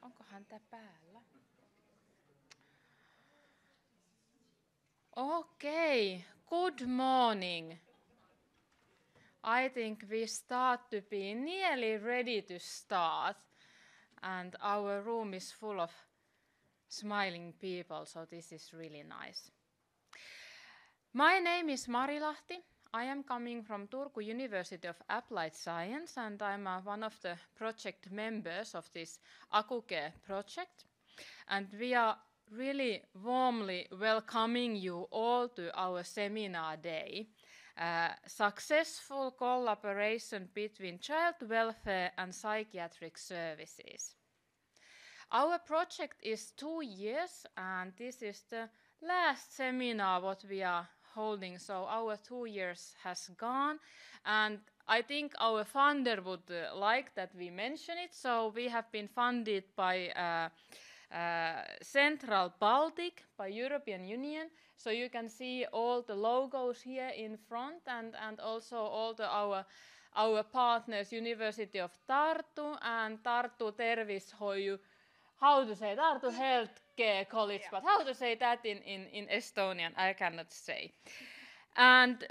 Onkohan tää päällä? Okay, good morning. I think we start to be nearly ready to start, and our room is full of smiling people, so this is really nice. My name is Mari Lahti. I am coming from Turku University of Applied Science, and I'm one of the project members of this ACUCARE project. And we are really warmly welcoming you all to our seminar day, Successful Collaboration Between Child Welfare and Psychiatric Services. Our project is 2 years, and this is the last seminar what we are holding, so our 2 years has gone, and I think our funder would like that we mention it. So we have been funded by Central Baltic, by European Union. So you can see all the logos here in front, and also all our partners, University of Tartu and Tartu Tervishoiu, how to say, Tartu Healthcare College, yeah. But how to say that in Estonian, I cannot say. And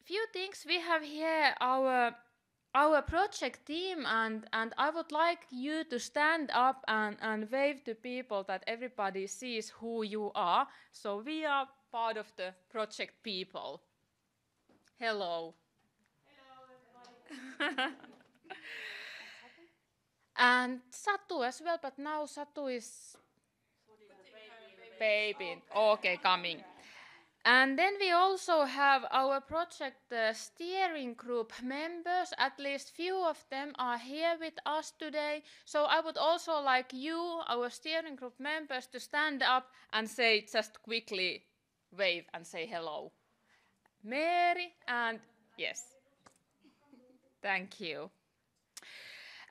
few things, we have here our project team, and I would like you to stand up and wave to people that everybody sees who you are. So we are part of the project people. Hello. Hello, everybody. And Satu as well, but now Satu is baby. Okay, coming. And then we also have our project steering group members. At least few of them are here with us today. So I would also like you, our steering group members, to stand up and say, just quickly wave and say hello. Mary and yes. Thank you.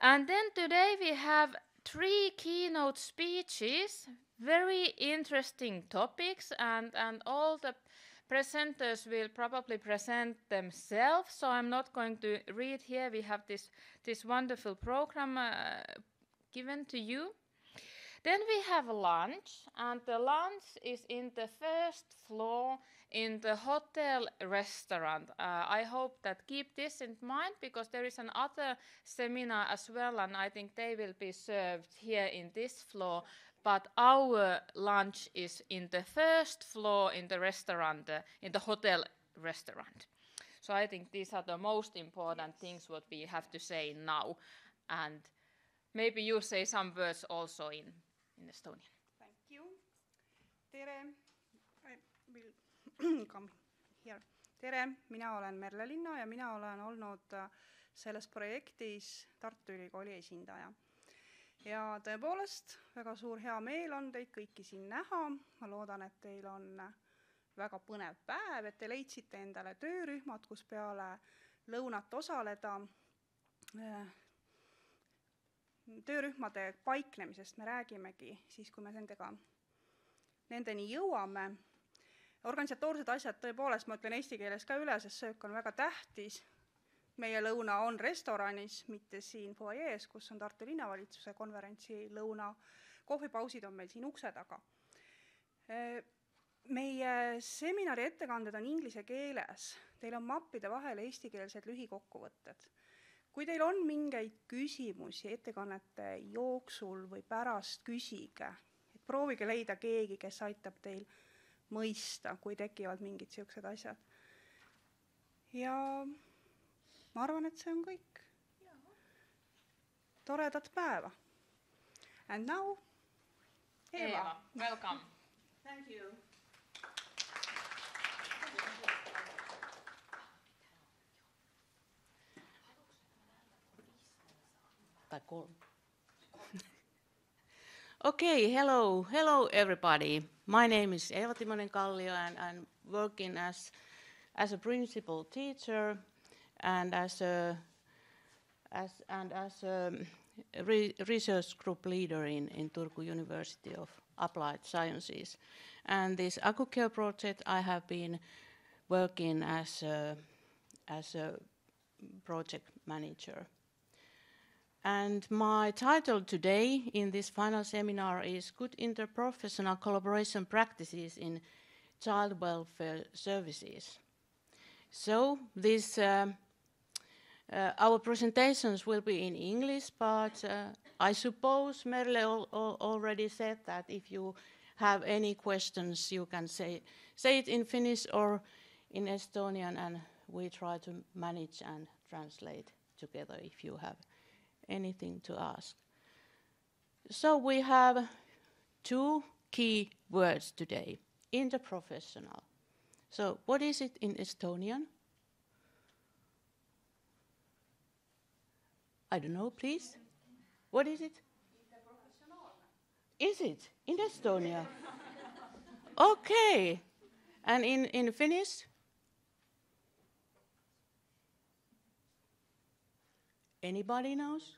And then today we have 3 keynote speeches, very interesting topics, and all the presenters will probably present themselves, so I'm not going to read here. We have this wonderful program given to you. Then we have lunch, and the lunch is in the first floor in the hotel restaurant. I hope that keep this in mind, because there is another seminar as well, and I think they will be served here in this floor. But our lunch is in the first floor in the restaurant, in the hotel restaurant. So I think these are the most important things what we have to say now. And maybe you say some words also in Estonian. Thank you. Tere. I will come here. Tere, mina olen Merle Linna ja mina olen olnud selles projektis Tartu Ülikooli esindaja. Ja tõepoolest, väga suur hea meel on teid kõiki siin näha. Ma loodan, et teil on väga põnev päev, et te leidsite endale töörühmad, kus peale lõunat osaleda. Töörühmade paiknemisest me räägimegi siis, kui me nendeni jõuame. Organisatoorsed asjad tõepoolest, ma ütlen eesti keeles ka üle, sest söök on väga tähtis. Meie lõuna on restoranis, mitte siin foajees, kus on Tartu linnavalitsuse konverentsi lõuna. Kohvipausid on meil siin ukse taga. Meie seminari ettekanded on inglise keeles. Teil on mappide vahel eestikeelsed lühikokkuvõtted. Kui teil on mingeid küsimusi ettekannete jooksul või pärast, küsige. Et proovige leida keegi, kes aitab teil mõista, kui tekivad mingid sellised asjad. Ja ma arvan, et see on kõik. toredat päeva. And now, Eva. Welcome. Thank you. Okay, hello everybody. My name is Eva Timonen-Kallio and I'm working as a principal teacher and as a research group leader in Turku University of Applied Sciences. And this ACUCARE project I have been working as a project manager. And my title today in this final seminar is Good Interprofessional Collaboration Practices in Child Welfare Services. So this, our presentations will be in English, but I suppose Merle already said that if you have any questions, you can say it in Finnish or in Estonian, and we try to manage and translate together if you have anything to ask. So we have two key words today, interprofessional. So what is it in Estonian? I don't know, please. What is it? Is it in Estonia? Okay. And in Finnish? Anybody knows?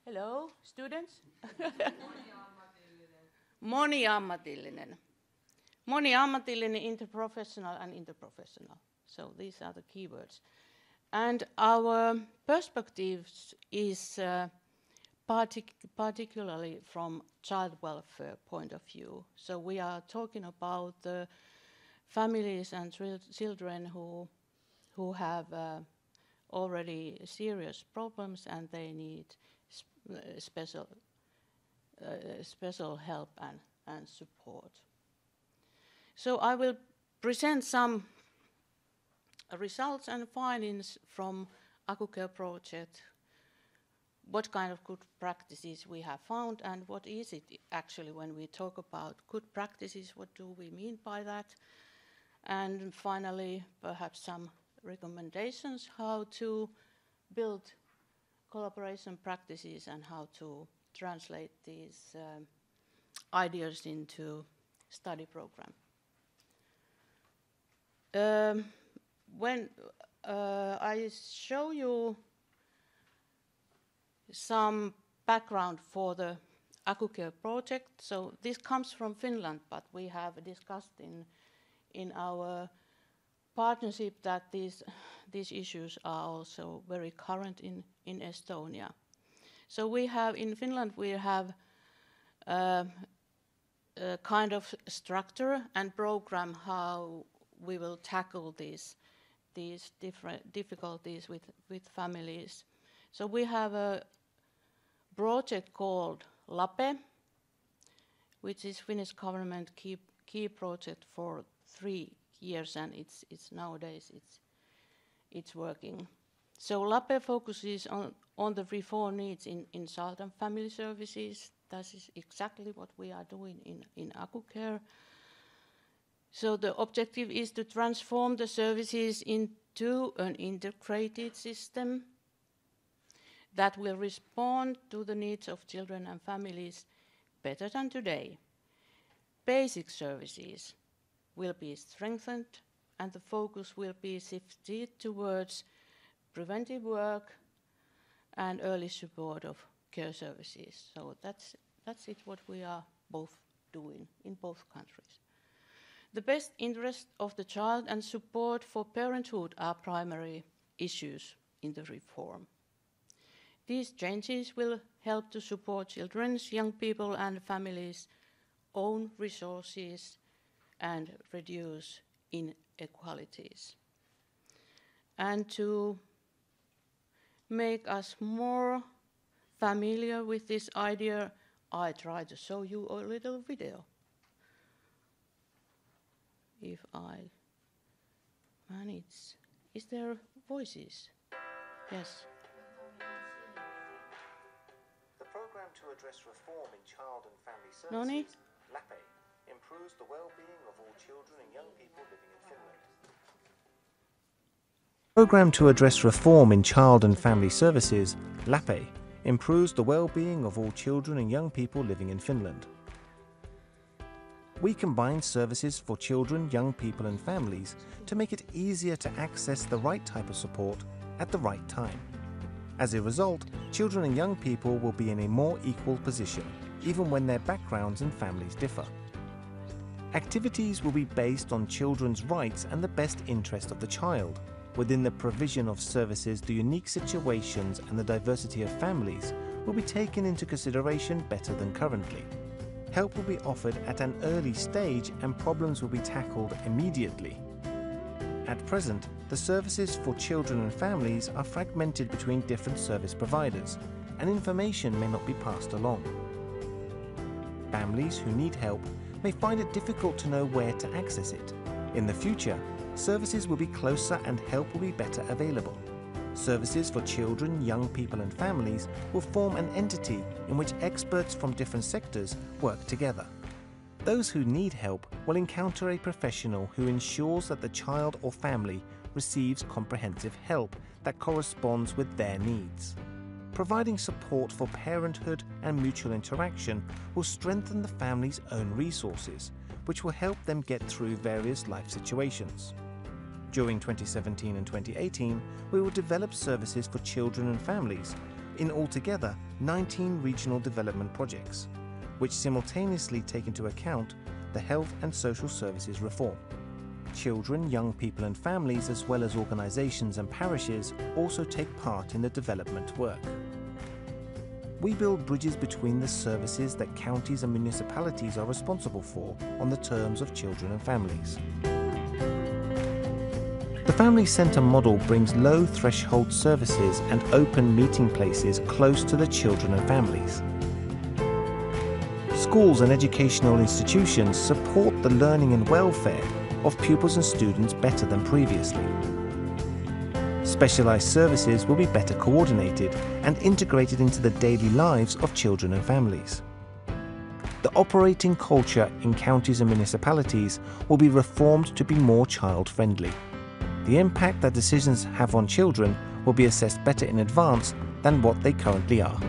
Hello, students? Moniammatillinen. Moniammatillinen, interprofessional and interprofessional. So these are the keywords. And our perspectives is particularly from child welfare point of view. So we are talking about the families and children who have already serious problems and they need special help and support. So I will present some results and findings from ACUCARE project, what kind of good practices we have found and what is it actually when we talk about good practices, what do we mean by that? And finally, perhaps some recommendations how to build collaboration practices and how to translate these ideas into study program. When I show you some background for the ACUCARE project, so this comes from Finland, but we have discussed in our partnership that these issues are also very current in Estonia. So we have in Finland we have a kind of structure and program how we will tackle these different difficulties with families. So we have a project called LAPE, which is Finnish government key project for 3 years, and it's nowadays it's working. So LAPE focuses on the reform needs in child and family services. That is exactly what we are doing in ACUCARE. So the objective is to transform the services into an integrated system that will respond to the needs of children and families better than today. Basic services will be strengthened and the focus will be shifted towards preventive work and early support of care services. So that's it what we are both doing in both countries. The best interest of the child and support for parenthood are primary issues in the reform. These changes will help to support children's, young people and families' own resources and reduce inequalities. And to make us more familiar with this idea, I try to show you a little video. If I manage, is there voices? Yes. The program to address reform in child and family Noni? services, LAPE, improves the well-being of all children and young people living in Finland. Program to address reform in child and family services, LAPE, improves the well-being of all children and young people living in Finland. We combine services for children, young people and families to make it easier to access the right type of support at the right time. As a result, children and young people will be in a more equal position, even when their backgrounds and families differ. Activities will be based on children's rights and the best interest of the child. Within the provision of services, the unique situations and the diversity of families will be taken into consideration better than currently. Help will be offered at an early stage and problems will be tackled immediately. At present, the services for children and families are fragmented between different service providers, and information may not be passed along. Families who need help may find it difficult to know where to access it. In the future, services will be closer and help will be better available. Services for children, young people and families will form an entity in which experts from different sectors work together. Those who need help will encounter a professional who ensures that the child or family receives comprehensive help that corresponds with their needs. Providing support for parenthood and mutual interaction will strengthen the family's own resources, which will help them get through various life situations. During 2017 and 2018, we will develop services for children and families in altogether 19 regional development projects, which simultaneously take into account the health and social services reform. Children, young people and families, as well as organisations and parishes, also take part in the development work. We build bridges between the services that counties and municipalities are responsible for on the terms of children and families. The Family Centre model brings low threshold services and open meeting places close to the children and families. Schools and educational institutions support the learning and welfare of pupils and students better than previously. Specialised services will be better coordinated and integrated into the daily lives of children and families. The operating culture in counties and municipalities will be reformed to be more child-friendly. The impact that decisions have on children will be assessed better in advance than what they currently are.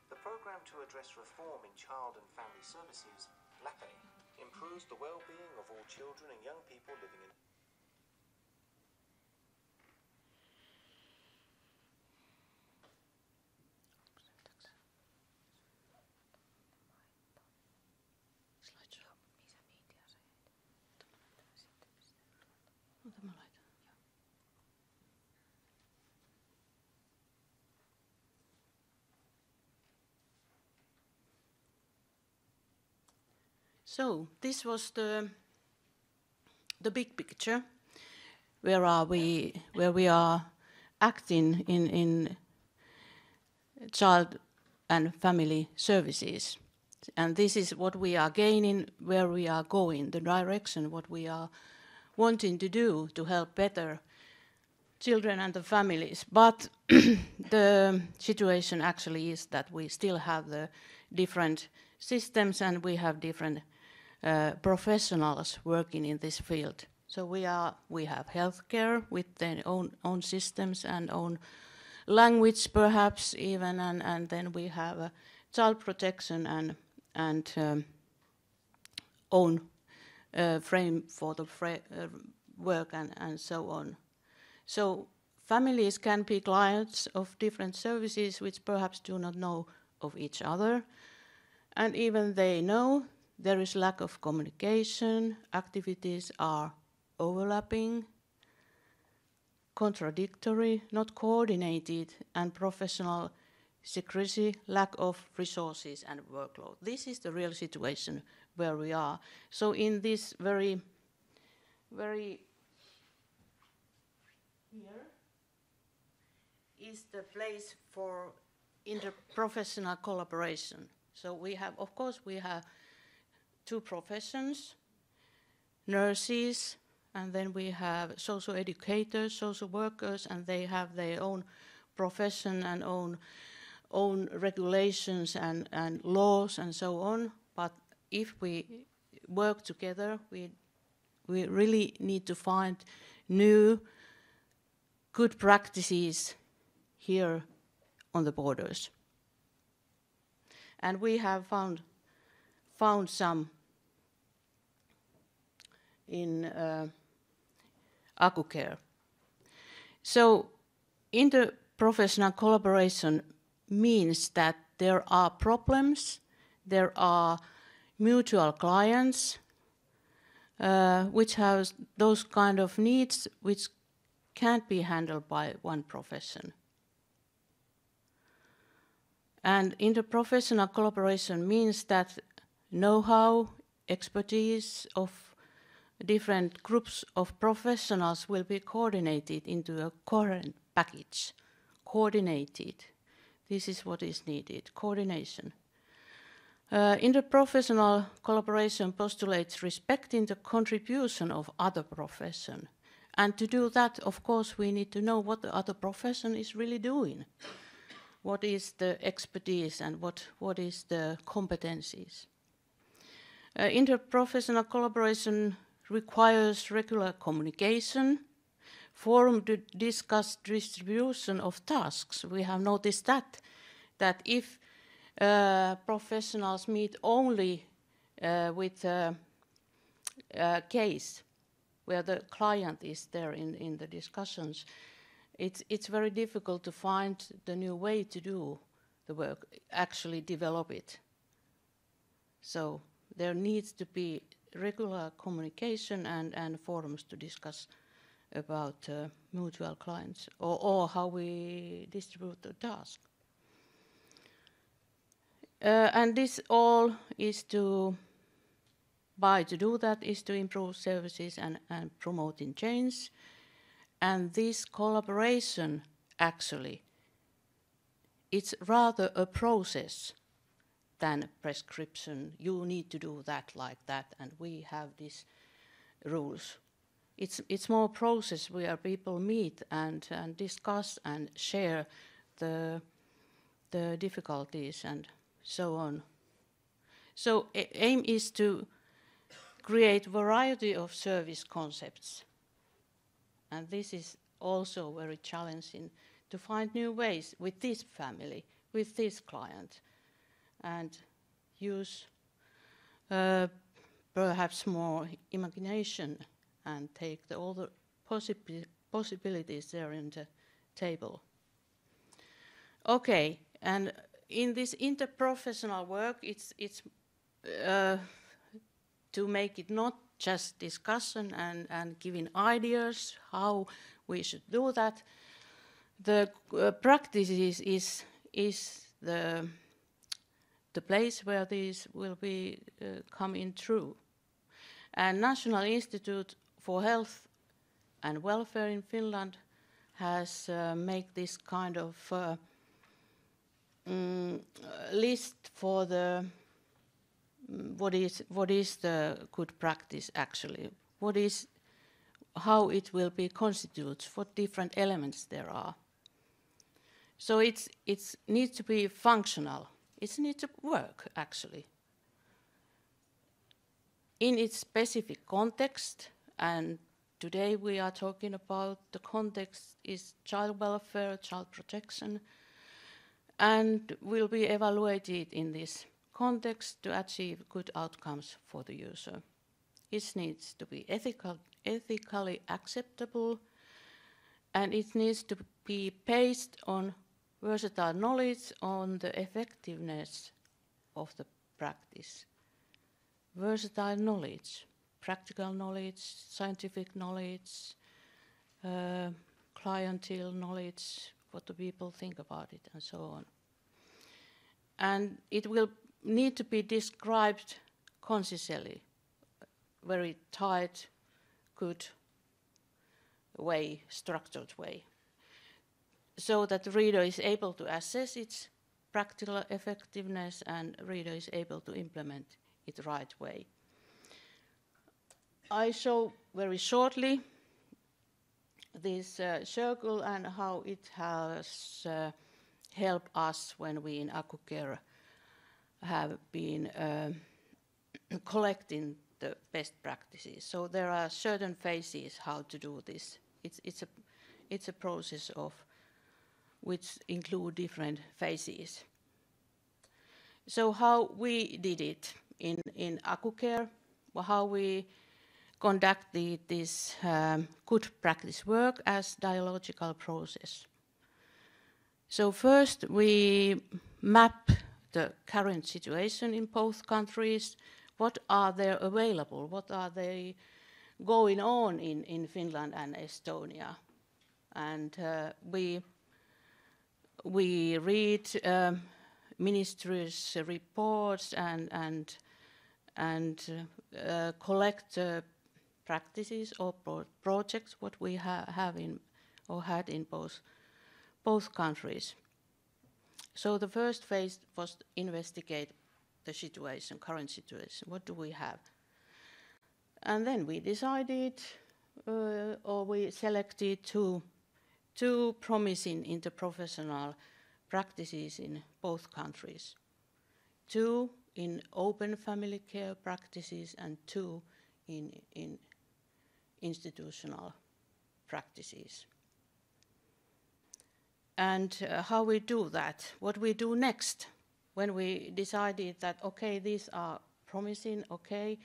The program to address reform in child and family services, LAPE, improves the well-being of all children and young people living in So this was the big picture. Where are we? Where we are acting in child and family services, and this is what we are gaining, where we are going, the direction, what we are wanting to do to help better children and the families. But the situation actually is that we still have the different systems and we have different professionals working in this field. So we have healthcare with their own systems and own language perhaps even, and then we have child protection and own frame for the work and so on. So families can be clients of different services which perhaps do not know of each other, and even they know there is lack of communication, activities are overlapping, contradictory, not coordinated, and professional secrecy, lack of resources and workload. This is the real situation where we are. So in this very here is the place for interprofessional collaboration. So we have, of course, we have two professions, nurses, and then we have social educators, social workers, and they have their own profession and own regulations and laws and so on. But if we work together, we really need to find new good practices here on the borders. And we have found some in ACUCARE. So interprofessional collaboration means that there are problems, there are mutual clients which have those kind of needs which can't be handled by one profession. And interprofessional collaboration means that know-how, expertise of different groups of professionals will be coordinated into a coherent package. Coordinated. This is what is needed, coordination. Interprofessional collaboration postulates respecting the contribution of other profession. And to do that, of course, we need to know what the other profession is really doing. What is the expertise and what is the competencies. Interprofessional collaboration requires regular communication, forum to discuss distribution of tasks. We have noticed that if professionals meet only with a case where the client is there in the discussions, it's very difficult to find the new way to do the work, actually develop it. So there needs to be regular communication and forums to discuss about mutual clients or how we distribute the task. And this all is to do that is to improve services and promoting change. And this collaboration, actually, it's rather a process than a prescription. You need to do that like that, and we have these rules. It's more a process where people meet and discuss and share the difficulties and so on. So aim is to create variety of service concepts. And this is also very challenging to find new ways with this family, with this client, and use perhaps more imagination and take all the possibilities there in the table. Okay, and in this interprofessional work, it's to make it not just discussion and giving ideas how we should do that. The practice is the place where these will be coming through. And National Institute for Health and Welfare in Finland has made this kind of list for the what is the good practice actually? How it will be constituted? What different elements there are? So it needs to be functional. It needs to work actually in its specific context and today we are talking about the context is child welfare, child protection, and will be evaluated in this context to achieve good outcomes for the user. It needs to be ethically acceptable, and it needs to be based on versatile knowledge on the effectiveness of the practice. Versatile knowledge, practical knowledge, scientific knowledge, clientele knowledge, what the people think about it, and so on. And it will need to be described concisely, very tight, good way, structured way, so that the reader is able to assess its practical effectiveness and reader is able to implement it the right way. I show very shortly this circle and how it has helped us when we in ACUCARE have been collecting the best practices. So there are certain phases how to do this. It's a process of which include different phases. So how we did it in ACUCARE, how we conducted this good practice work as dialogical process. So first we map the current situation in both countries. What are there available? What are they going on in Finland and Estonia? And we read ministries' reports and collect practices or projects what we have in or had in both countries. So the first phase was to investigate the situation, current situation. What do we have? And then we decided, or we selected two promising interprofessional practices in both countries. 2 in open family care practices and 2 in institutional practices. And how we do that, what we do next, when we decided that, okay, these are promising, okay,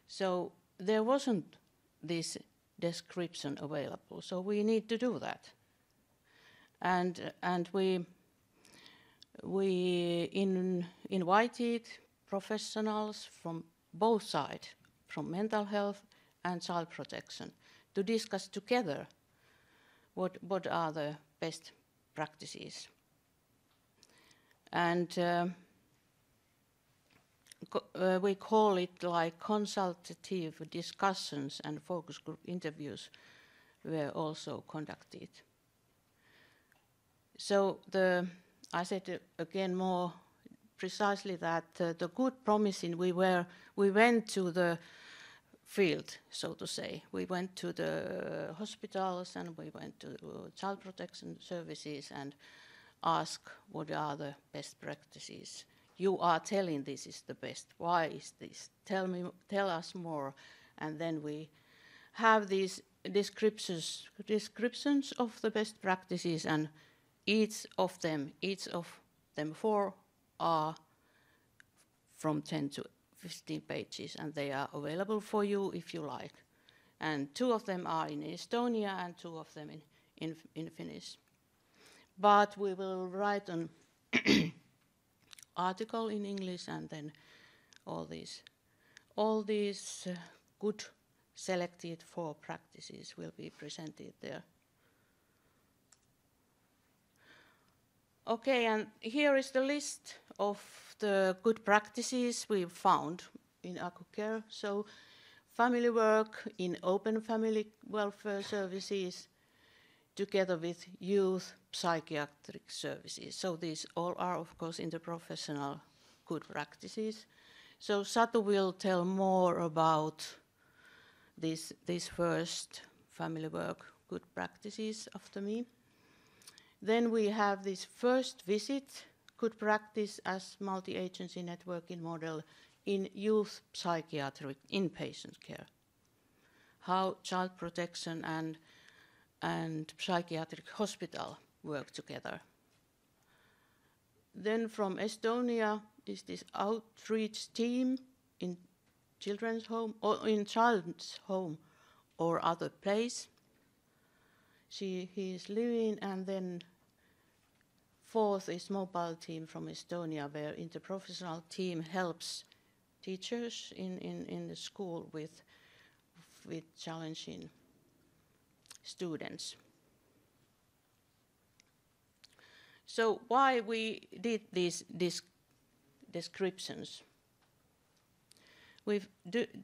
so there wasn't this description available, so we need to do that. And we invited professionals from both sides, from mental health and child protection, to discuss together what are the best practices. And we call it like consultative discussions, and focus group interviews were also conducted. So I said again more precisely that the good promising, we went to the field, so to say. We went to the hospitals and we went to child protection services and asked what are the best practices. You are telling this is the best. Why is this? Tell us more. And then we have these descriptions of the best practices, and each of them 4 are from 10 to 15 pages, and they are available for you if you like. And 2 of them are in Estonia and 2 of them in Finnish. But we will write an article in English, and then all these good selected 4 practices will be presented there. Okay, and here is the list of the good practices we found in ACUCARE. So family work in open family welfare services together with youth psychiatric services. So these all are, of course, interprofessional good practices. So Satu will tell more about this first family work good practices after me. Then we have this first visit, good practice as multi-agency networking model in youth psychiatric inpatient care. how child protection and psychiatric hospital work together. Then from Estonia is this outreach team in children's home or in child's home or other place. He is living, and then fourth is mobile team from Estonia, where interprofessional team helps teachers in the school with challenging students. So why we did these descriptions? We've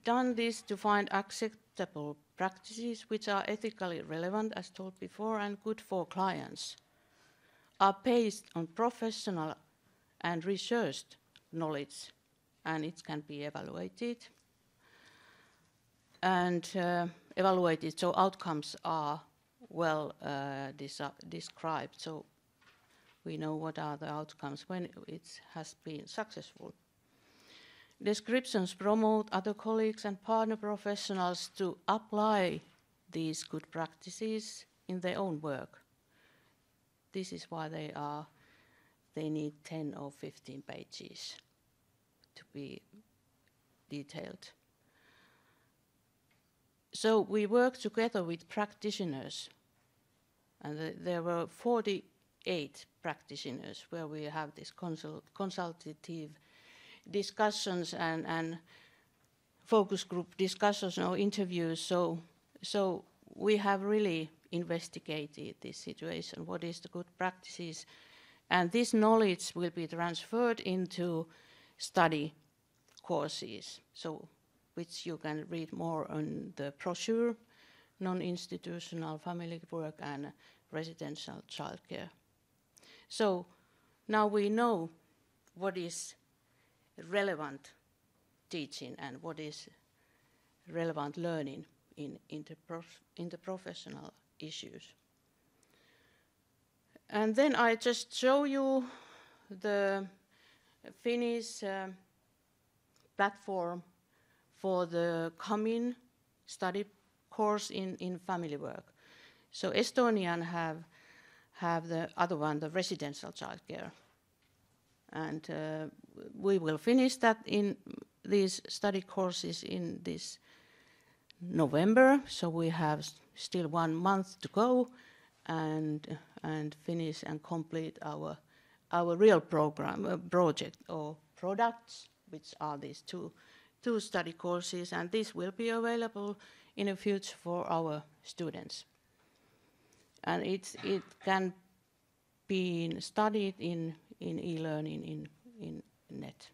done this to find acceptable practices which are ethically relevant, as told before, and good for clients, are based on professional and researched knowledge, and it can be evaluated. And evaluated, so outcomes are well described, so we know what are the outcomes when it has been successful. Descriptions promote other colleagues and partner professionals to apply these good practices in their own work. This is why they need 10 or 15 pages to be detailed. So we work together with practitioners, and there were 48 practitioners where we have this consultative discussions and focus group discussions or interviews. So we have really investigated this situation, what is the good practices, and this knowledge will be transferred into study courses, so which you can read more on the brochure, non-institutional family work and residential childcare. So now we know what is relevant teaching and what is relevant learning in interprofessional issues. And then I just show you the Finnish platform for the coming study course in family work. So Estonian have the other one, the residential childcare. And we will finish that in these study courses in this November, so we have still 1 month to go and finish and complete our real program, project or products, which are these two study courses, and this will be available in the future for our students. And it can be studied in e-learning in net.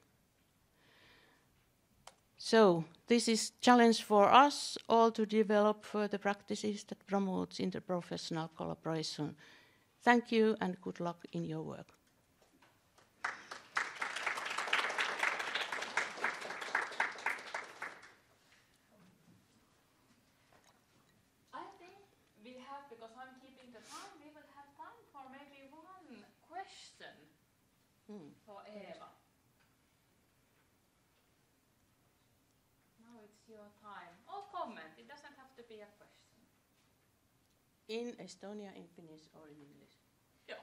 So this is challenge for us all to develop further practices that promote interprofessional collaboration. Thank you and good luck in your work. I think we have, because I'm keeping the time, we will have time for maybe one question for Eva. Now it's your time. Or comment, it doesn't have to be a question. In Estonia, in Finnish or in English? Yeah.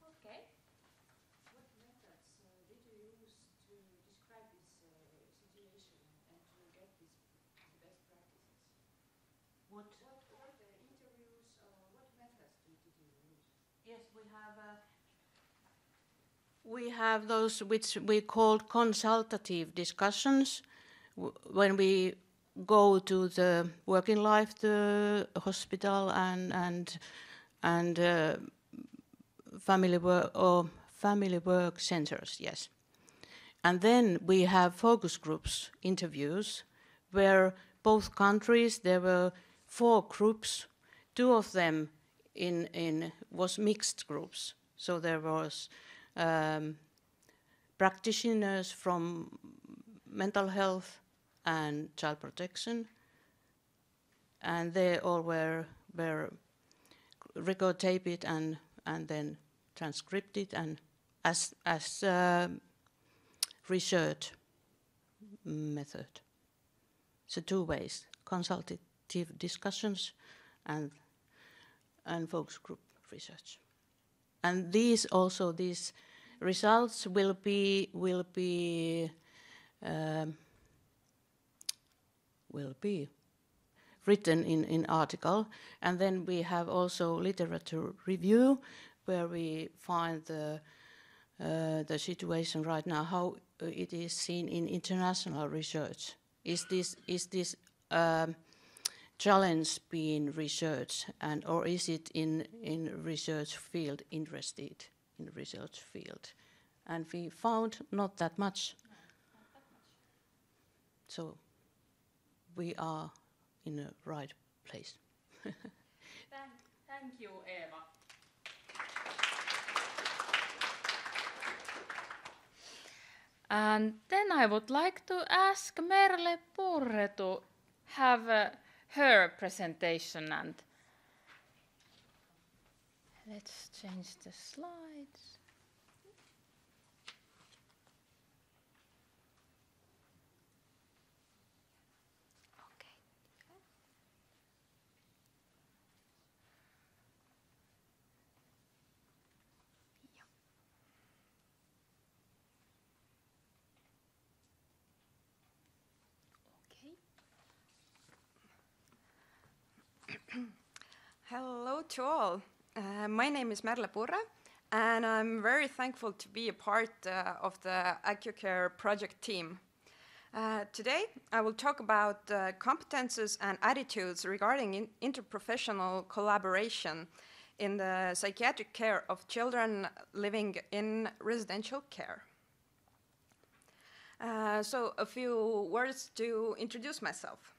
Okay. What methods did you use to describe this situation and to get the best practices? What were the interviews or what methods did you use? Yes, we have those which we call consultative discussions when we go to the working life, the hospital and family work centers, yes. And then we have focus groups interviews where both countries, there were 4 groups, 2 of them was mixed groups. So there was practitioners from mental health and child protection, and they all were record taped and then transcribed and as research method. So 2 ways: consultative discussions and focus group research. And these results will be written in article, and then we have also literature review, where we find the situation right now, how it is seen in international research. Is this challenge being researched, or is it in research field interested in research field? And we found not that much. So we are in the right place. Thank you, Eva. And then I would like to ask Merle Purre to have her presentation, and let's change the slides. Okay. Hello to all. My name is Merle Purre, and I'm very thankful to be a part of the ACUCARE project team. Today, I will talk about competences and attitudes regarding interprofessional collaboration in the psychiatric care of children living in residential care. So a few words to introduce myself.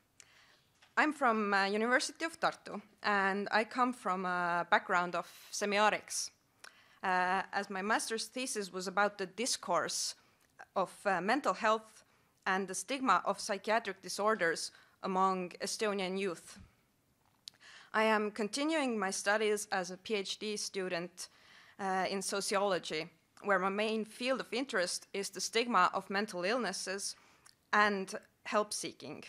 I'm from University of Tartu, and I come from a background of semiotics, as my master's thesis was about the discourse of mental health and the stigma of psychiatric disorders among Estonian youth. I am continuing my studies as a PhD student in sociology, where my main field of interest is the stigma of mental illnesses and help seeking.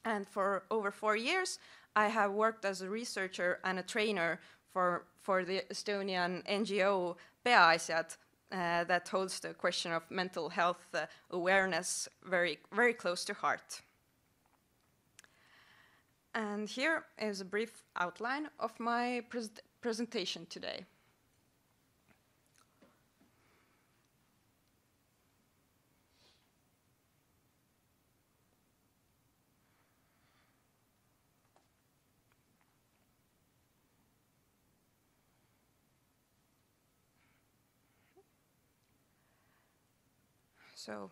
And for over 4 years, I have worked as a researcher and a trainer for the Estonian NGO Peaasjad that holds the question of mental health awareness very, very close to heart. And here is a brief outline of my presentation today. So,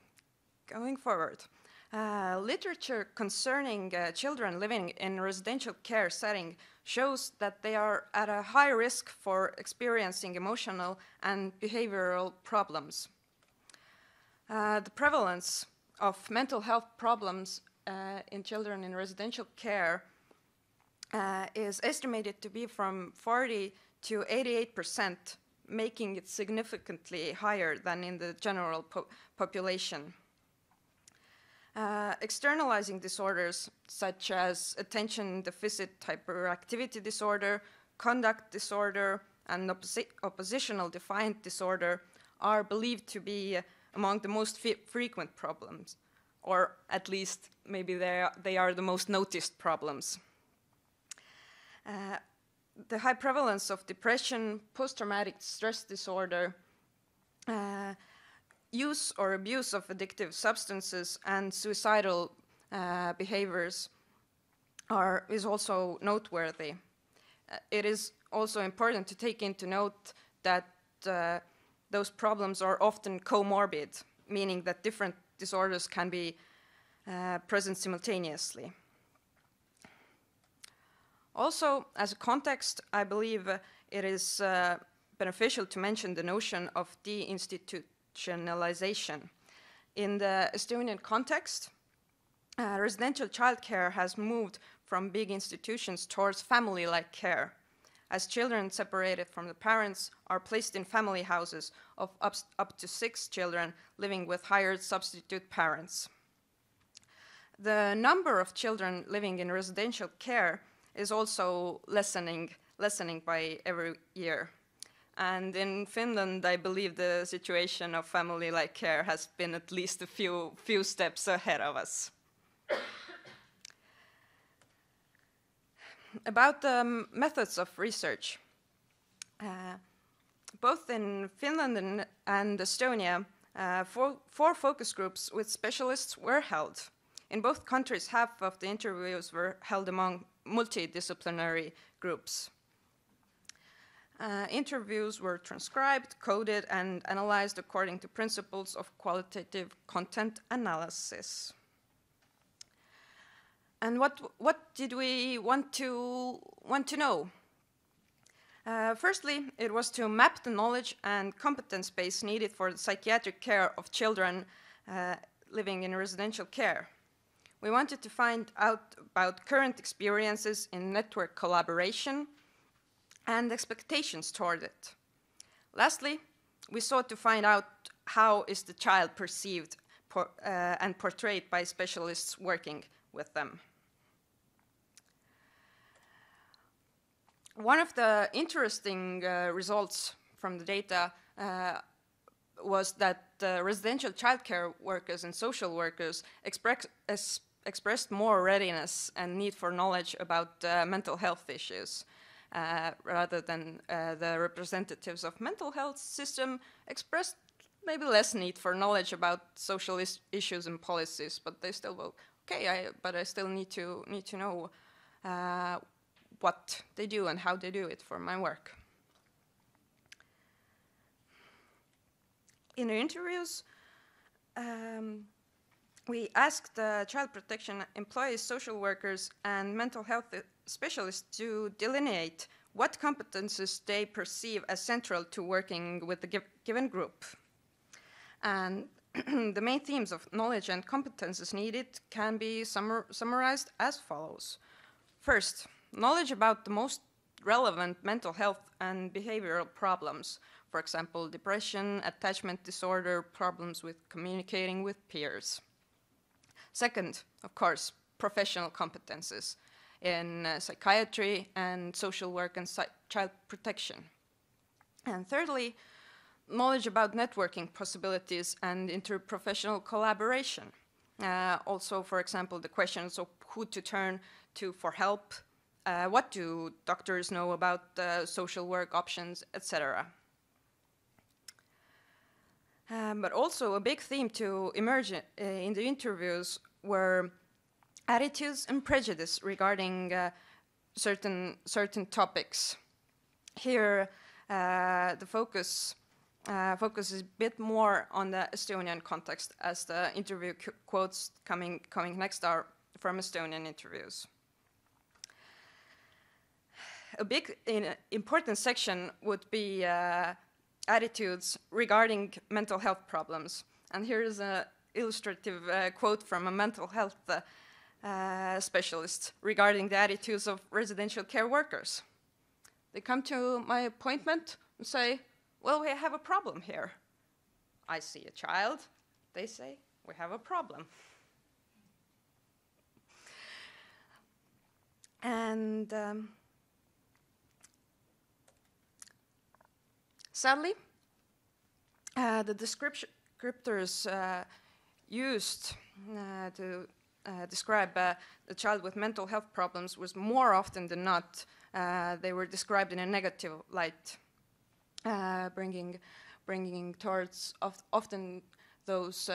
going forward, literature concerning children living in residential care setting shows that they are at a high risk for experiencing emotional and behavioral problems. The prevalence of mental health problems in children in residential care is estimated to be from 40 to 88%, making it significantly higher than in the general population. Externalizing disorders such as attention deficit hyperactivity disorder, conduct disorder, and oppositional defiant disorder are believed to be among the most frequent problems, or at least maybe they are the most noticed problems. The high prevalence of depression, post-traumatic stress disorder, use or abuse of addictive substances, and suicidal behaviors is also noteworthy. It is also important to take into note that those problems are often comorbid, meaning that different disorders can be present simultaneously. Also, as a context, I believe it is beneficial to mention the notion of deinstitutionalization. In the Estonian context, residential childcare has moved from big institutions towards family-like care, as children separated from the parents are placed in family houses of up to 6 children living with hired substitute parents. The number of children living in residential care is also lessening by every year. And in Finland, I believe the situation of family-like care has been at least a few steps ahead of us. About the methods of research. Both in Finland and Estonia, 4 focus groups with specialists were held. In both countries, half of the interviews were held among multidisciplinary groups. Interviews were transcribed, coded, and analyzed according to principles of qualitative content analysis. And what did we want to know? Firstly, it was to map the knowledge and competence base needed for the psychiatric care of children living in residential care. We wanted to find out about current experiences in network collaboration and expectations toward it. Lastly, we sought to find out how is the child perceived and portrayed by specialists working with them. One of the interesting results from the data was that residential childcare workers and social workers expressed more readiness and need for knowledge about mental health issues, rather than the representatives of mental health system expressed maybe less need for knowledge about social issues and policies, but they still go, okay, but I still need to know what they do and how they do it for my work. In the interviews, we asked child protection employees, social workers, and mental health specialists to delineate what competences they perceive as central to working with the given group. And the main themes of knowledge and competences needed can be summarized as follows. First, knowledge about the most relevant mental health and behavioral problems, for example, depression, attachment disorder, problems with communicating with peers. Second, of course, professional competences in psychiatry and social work and child protection. And thirdly, knowledge about networking possibilities and interprofessional collaboration. Also, for example, the questions of who to turn to for help, what do doctors know about social work options, etc. But also a big theme to emerge in the interviews were attitudes and prejudice regarding certain topics. Here, the focus is a bit more on the Estonian context, as the interview quotes coming next are from Estonian interviews. A big important section would be attitudes regarding mental health problems. And here is an illustrative quote from a mental health specialist regarding the attitudes of residential care workers. They come to my appointment and say, well, we have a problem here. I see a child. They say, we have a problem. And sadly, the descriptors used to describe the child with mental health problems was more often than not, they were described in a negative light, bringing towards often those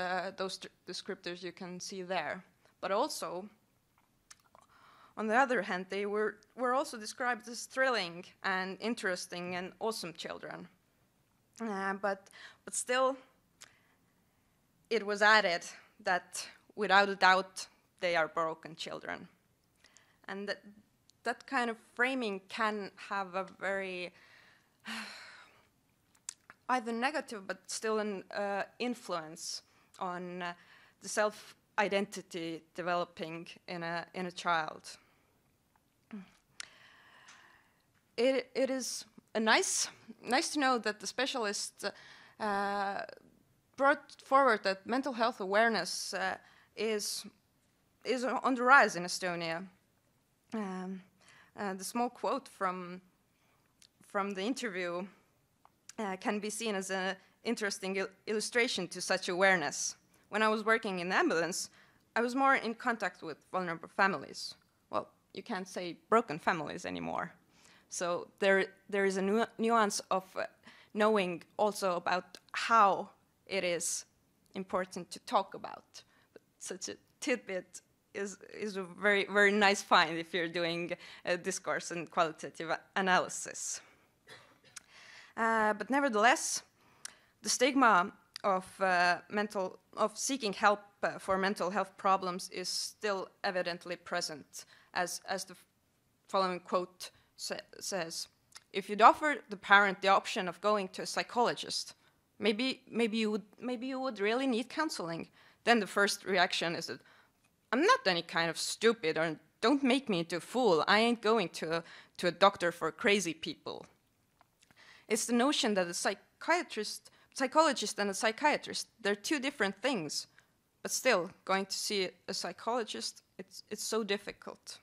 descriptors you can see there. But also, on the other hand, they were also described as thrilling and interesting and awesome children. But still, it was added that without a doubt, they are broken children. And that kind of framing can have a very either negative but still an influence on the self-identity developing in a child. it is nice to know that the specialists brought forward that mental health awareness is on the rise in Estonia. The small quote from the interview can be seen as an interesting illustration to such awareness. When I was working in the ambulance, I was more in contact with vulnerable families. Well, you can't say broken families anymore. So there is a nuance of knowing also about how it is important to talk about. But such a tidbit is a very, very nice find if you're doing discourse and qualitative analysis. But nevertheless, the stigma of seeking help for mental health problems is still evidently present, as the following quote says: "If you'd offer the parent the option of going to a psychologist, maybe you would really need counseling. Then the first reaction is that I'm not any kind of stupid, or don't make me into a fool. I ain't going to a doctor for crazy people." It's the notion that a psychologist and a psychiatrist, they're two different things, but still, going to see a psychologist, it's so difficult.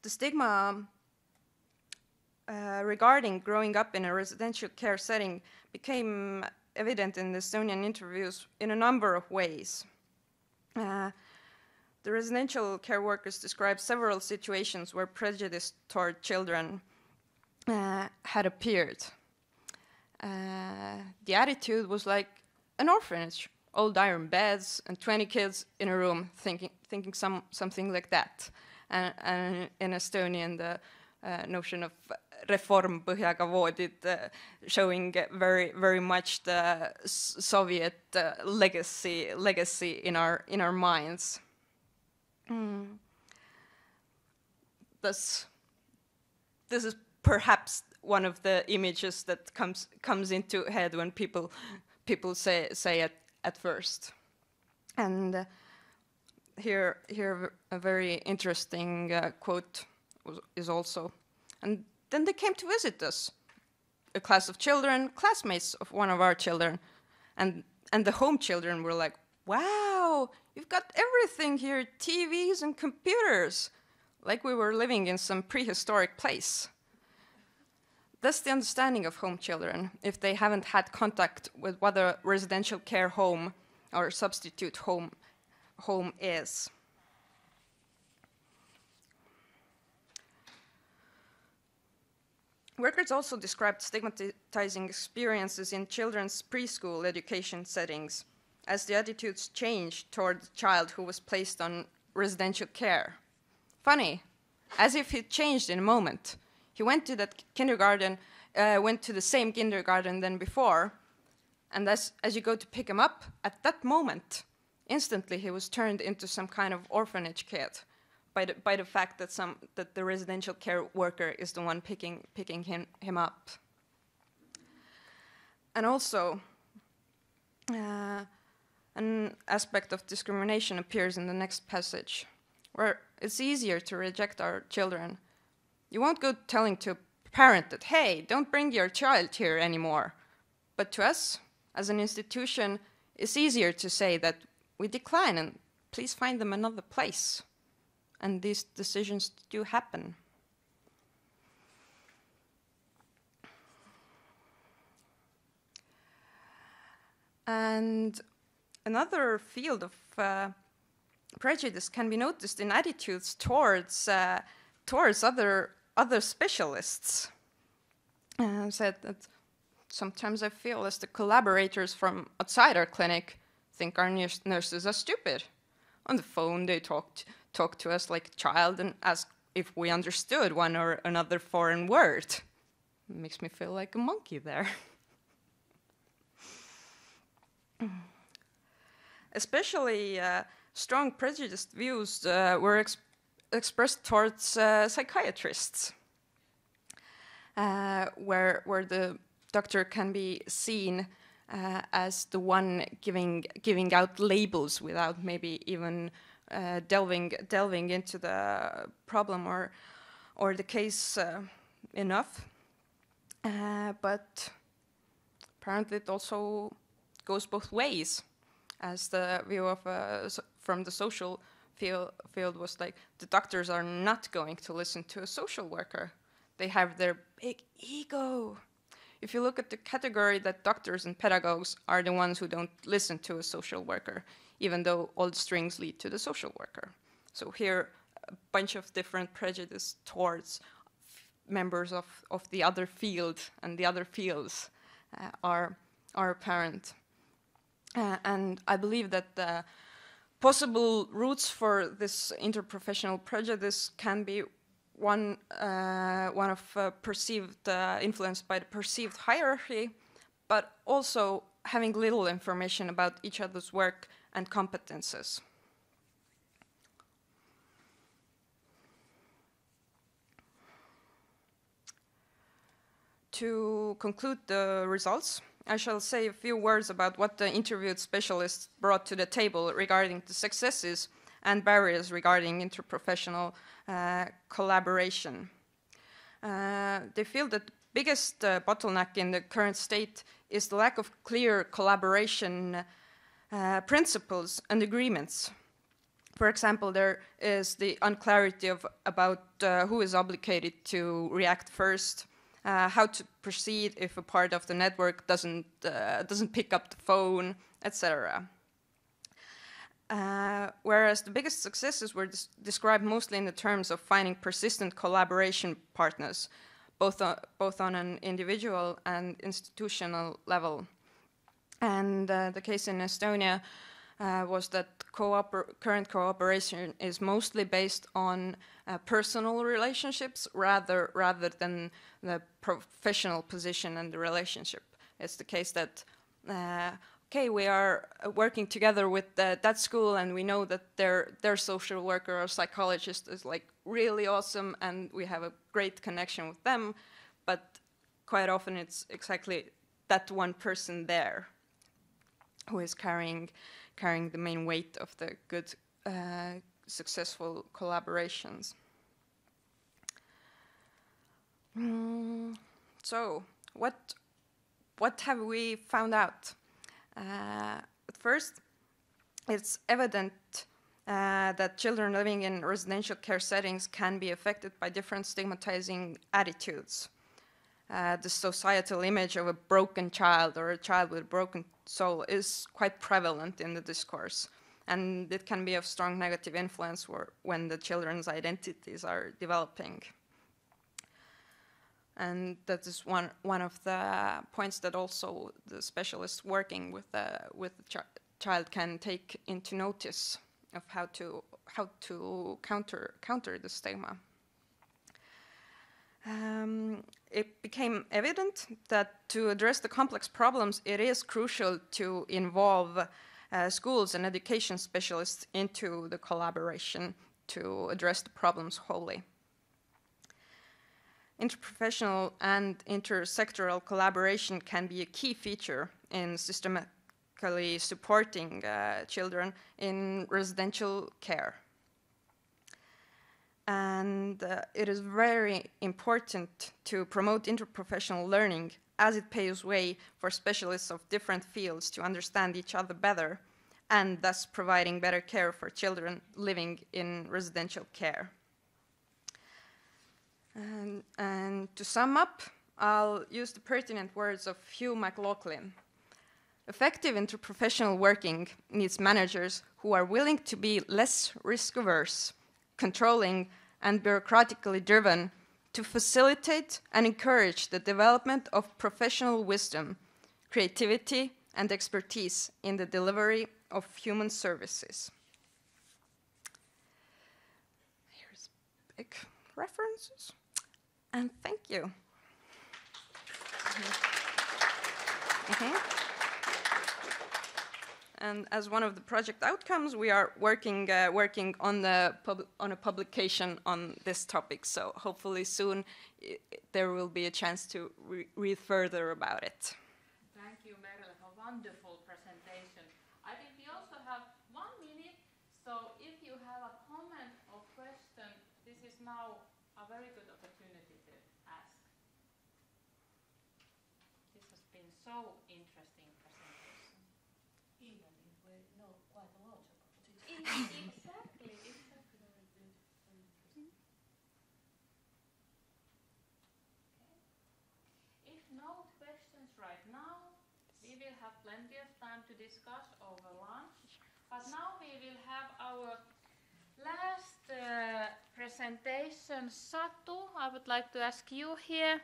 The stigma regarding growing up in a residential care setting became evident in the Estonian interviews in a number of ways. The residential care workers described several situations where prejudice toward children had appeared. The attitude was like an orphanage, old iron beds and 20 kids in a room thinking something like that. And in Estonian, the notion of reformpõhjaga voodid showing very, very much the Soviet legacy in our minds. This is perhaps one of the images that comes into head when people say it at first. And here a very interesting quote is also, and then they came to visit us, a class of children, classmates of one of our children, and the home children were like, "Wow, you've got everything here, TVs and computers," like we were living in some prehistoric place. That's the understanding of home children, if they haven't had contact with what a residential care home or substitute home is. Workers also described stigmatizing experiences in children's preschool education settings as the attitudes changed toward the child who was placed on residential care. Funny, as if he changed in a moment. He went to that kindergarten, went to the same kindergarten than before, and as you go to pick him up, at that moment, instantly he was turned into some kind of orphanage kid by the fact that the residential care worker is the one picking him up. And also, an aspect of discrimination appears in the next passage, where it's easier to reject our children. You won't go telling to a parent that, "Hey, don't bring your child here anymore." But to us, as an institution, it's easier to say that we decline and please find them another place. And these decisions do happen. And another field of prejudice can be noticed in attitudes towards other specialists. Said that sometimes I feel as the collaborators from outside our clinic think our nurses are stupid. On the phone, they talk to us like a child and ask if we understood one or another foreign word. It makes me feel like a monkey there. Especially strong prejudiced views were expressed towards psychiatrists, where the doctor can be seen as the one giving out labels without maybe even delving into the problem or the case enough. But apparently it also goes both ways, as the view of from the social field was like, the doctors are not going to listen to a social worker. They have their big ego. If you look at the category that doctors and pedagogues are the ones who don't listen to a social worker, even though all the strings lead to the social worker. So here, a bunch of different prejudice towards members of the other field and the other fields are apparent. And I believe that the possible roots for this interprofessional prejudice can be one of perceived influenced by the perceived hierarchy, but also having little information about each other's work and competences. To conclude the results, I shall say a few words about what the interviewed specialists brought to the table regarding the successes and barriers regarding interprofessional collaboration. They feel that the biggest bottleneck in the current state is the lack of clear collaboration principles and agreements. For example, there is the unclarity about who is obligated to react first, how to proceed if a part of the network doesn't pick up the phone, etc. Whereas the biggest successes were described mostly in the terms of finding persistent collaboration partners, both on an individual and institutional level. And the case in Estonia was that current cooperation is mostly based on personal relationships rather than the professional position and the relationship. It's the case that okay, we are working together with that school, and we know that their social worker or psychologist is like really awesome, and we have a great connection with them. But quite often, it's exactly that one person there who is carrying the main weight of the good, successful collaborations. So, what have we found out? At first, it's evident that children living in residential care settings can be affected by different stigmatizing attitudes. The societal image of a broken child or a child with a broken soul is quite prevalent in the discourse, and it can be of strong negative influence when the children's identities are developing. And that is one of the points that also the specialists working with the child can take into notice of how to counter the stigma. It became evident that to address the complex problems, it is crucial to involve schools and education specialists into the collaboration to address the problems wholly. Interprofessional and intersectoral collaboration can be a key feature in systematically supporting children in residential care. And it is very important to promote interprofessional learning, as it paves way for specialists of different fields to understand each other better, and thus providing better care for children living in residential care. And to sum up, I'll use the pertinent words of Hugh McLaughlin. Effective interprofessional working needs managers who are willing to be less risk-averse, controlling, and bureaucratically driven to facilitate and encourage the development of professional wisdom, creativity, and expertise in the delivery of human services. Here's big references. And thank you. And as one of the project outcomes, we are working on a publication on this topic. So hopefully soon there will be a chance to read further about it. Thank you, Merle, for wonderful presentation. I think we also have 1 minute, so if you is now a very good opportunity to ask. This has been so interesting presentation. Even if we know quite a lot about it. Exactly, exactly. Very good, very interesting. If no questions right now, we will have plenty of time to discuss over lunch. But now we will have our last presentation. Satu, I would like to ask you here.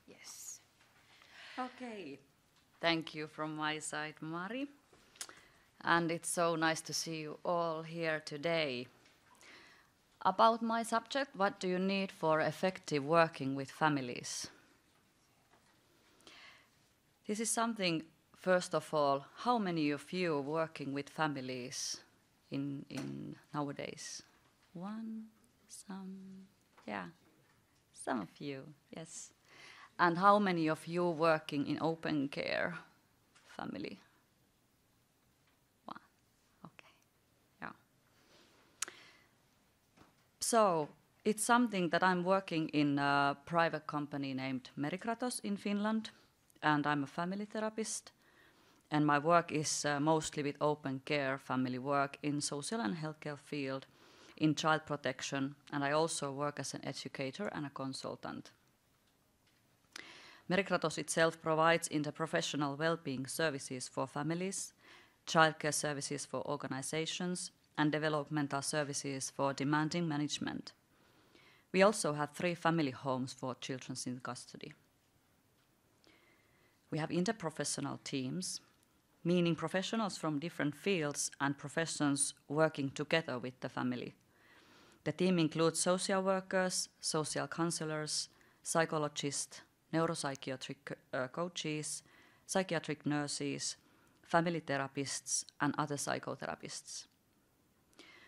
Yes. Okay. Thank you from my side, Mari. And it's so nice to see you all here today. About my subject, what do you need for effective working with families? This is something, first of all, how many of you are working with families in nowadays? One, some, yeah, some of you, yes. And how many of you working in open care family? One, okay, yeah. So it's something that I'm working in a private company named Merikratos in Finland, and I'm a family therapist. And my work is mostly with open care family work in social and healthcare field, in child protection, and I also work as an educator and a consultant. Merikratos itself provides interprofessional well-being services for families, childcare services for organizations, and developmental services for demanding management. We also have 3 family homes for children in custody. We have interprofessional teams, meaning professionals from different fields and professions working together with the family. The team includes social workers, social counselors, psychologists, neuropsychiatric coaches, psychiatric nurses, family therapists, and other psychotherapists.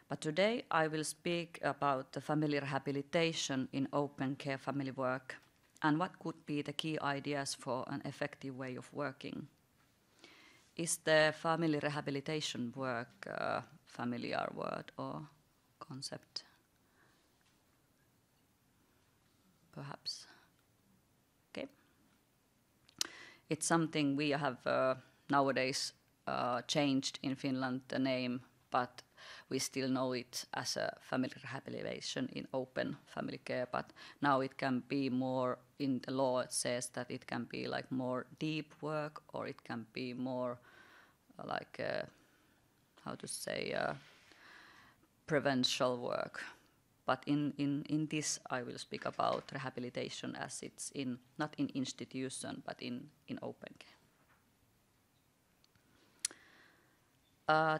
But today I will speak about the family rehabilitation in open care family work and what could be the key ideas for an effective way of working. Is the family rehabilitation work a familiar word or concept? Perhaps. Okay. It's something we have nowadays changed in Finland the name, but we still know it as a family rehabilitation in open family care. But now it can be more, in the law it says that it can be like more deep work, or it can be more like, how to say, prevential work. But in this, I will speak about rehabilitation as it's in, not in institution, but in open care.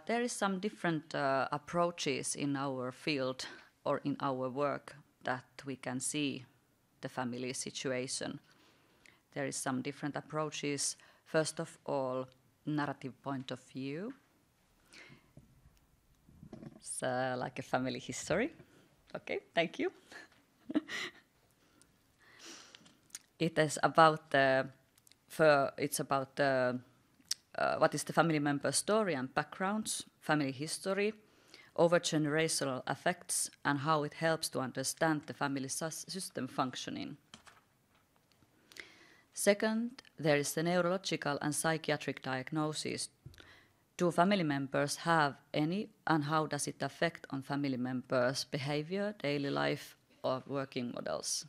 There is some different approaches in our field or in our work that we can see the family situation. There is some different approaches. First of all, narrative point of view. It's like a family history. Okay, thank you. It is about what is the family member story and backgrounds, family history, over-generational effects, and how it helps to understand the family system functioning. Second, there is the neurological and psychiatric diagnosis. Do family members have any, and how does it affect on family members' behavior, daily life, or working models?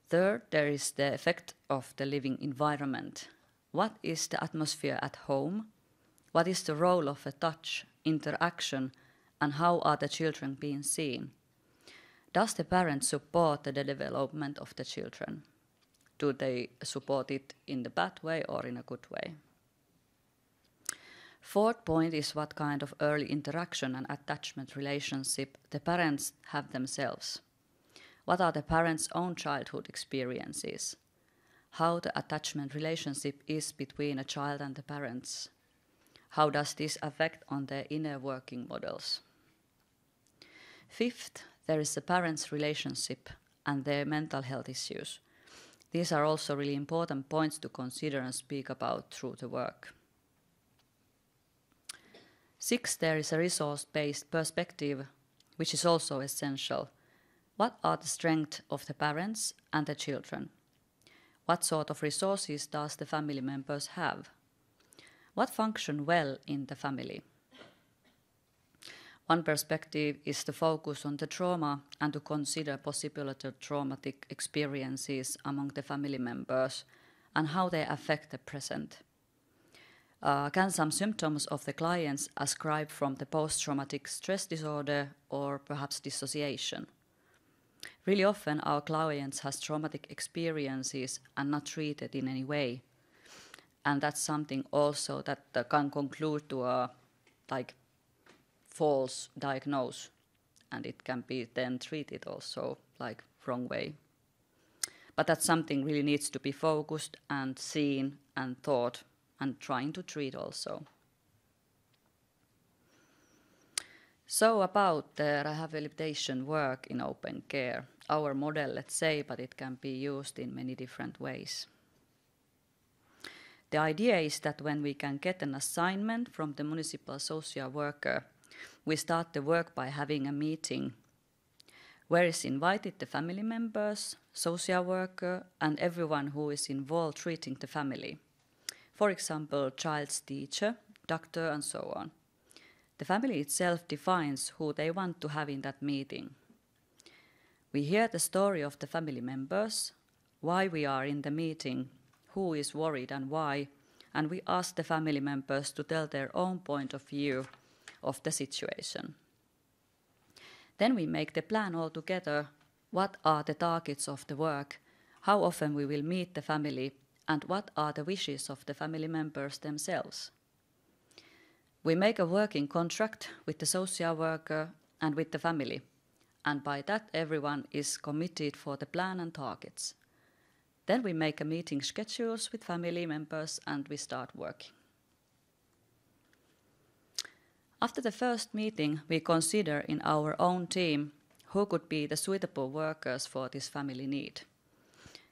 Third, there is the effect of the living environment. What is the atmosphere at home? What is the role of a touch, interaction, and how are the children being seen? Does the parent support the development of the children? Do they support it in the bad way or in a good way? Fourth point is what kind of early interaction and attachment relationship the parents have themselves. What are the parents' own childhood experiences? How the attachment relationship is between a child and the parents? How does this affect on their inner working models? Fifth, there is a parent's relationship and their mental health issues. These are also really important points to consider and speak about through the work. 6, there is a resource-based perspective, which is also essential. What are the strengths of the parents and the children? What sort of resources does the family members have? What function well in the family? One perspective is to focus on the trauma and to consider possible traumatic experiences among the family members and how they affect the present. Can some symptoms of the clients ascribe from the post-traumatic stress disorder or perhaps dissociation? Really often our clients has traumatic experiences and not treated in any way. And that's something also that can conclude to a false diagnosis, and it can be then treated also wrong way. But that's something really needs to be focused and seen and thought and trying to treat also. So about the rehabilitation work in open care, our model, let's say, but it can be used in many different ways. The idea is that when we can get an assignment from the municipal social worker, we start the work by having a meeting where is invited the family members, social worker, and everyone who is involved treating the family. For example, child's teacher, doctor, and so on. The family itself defines who they want to have in that meeting. We hear the story of the family members, why we are in the meeting, who is worried and why, and we ask the family members to tell their own point of view of the situation. Then we make the plan all together. What are the targets of the work? How often we will meet the family? And what are the wishes of the family members themselves? We make a working contract with the social worker and with the family, and by that everyone is committed for the plan and targets. Then we make a meeting schedules with family members and we start working. After the first meeting, we consider in our own team who could be the suitable workers for this family need.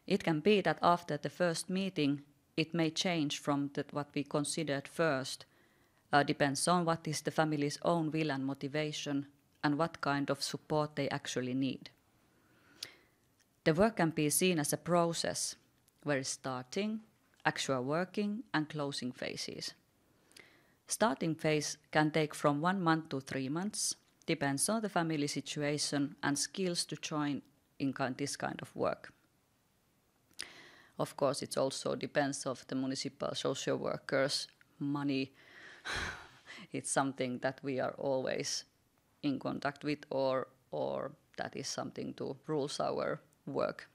It can be that after the first meeting, it may change from what we considered first. Depends on what is the family's own will and motivation and what kind of support they actually need. The work can be seen as a process where it's starting, actual working, and closing phases. Starting phase can take from 1 month to 3 months, depends on the family situation and skills to join in this kind of work. Of course, it also depends on the municipal social workers' money. It's something that we are always in contact with, or that is something to rules our work.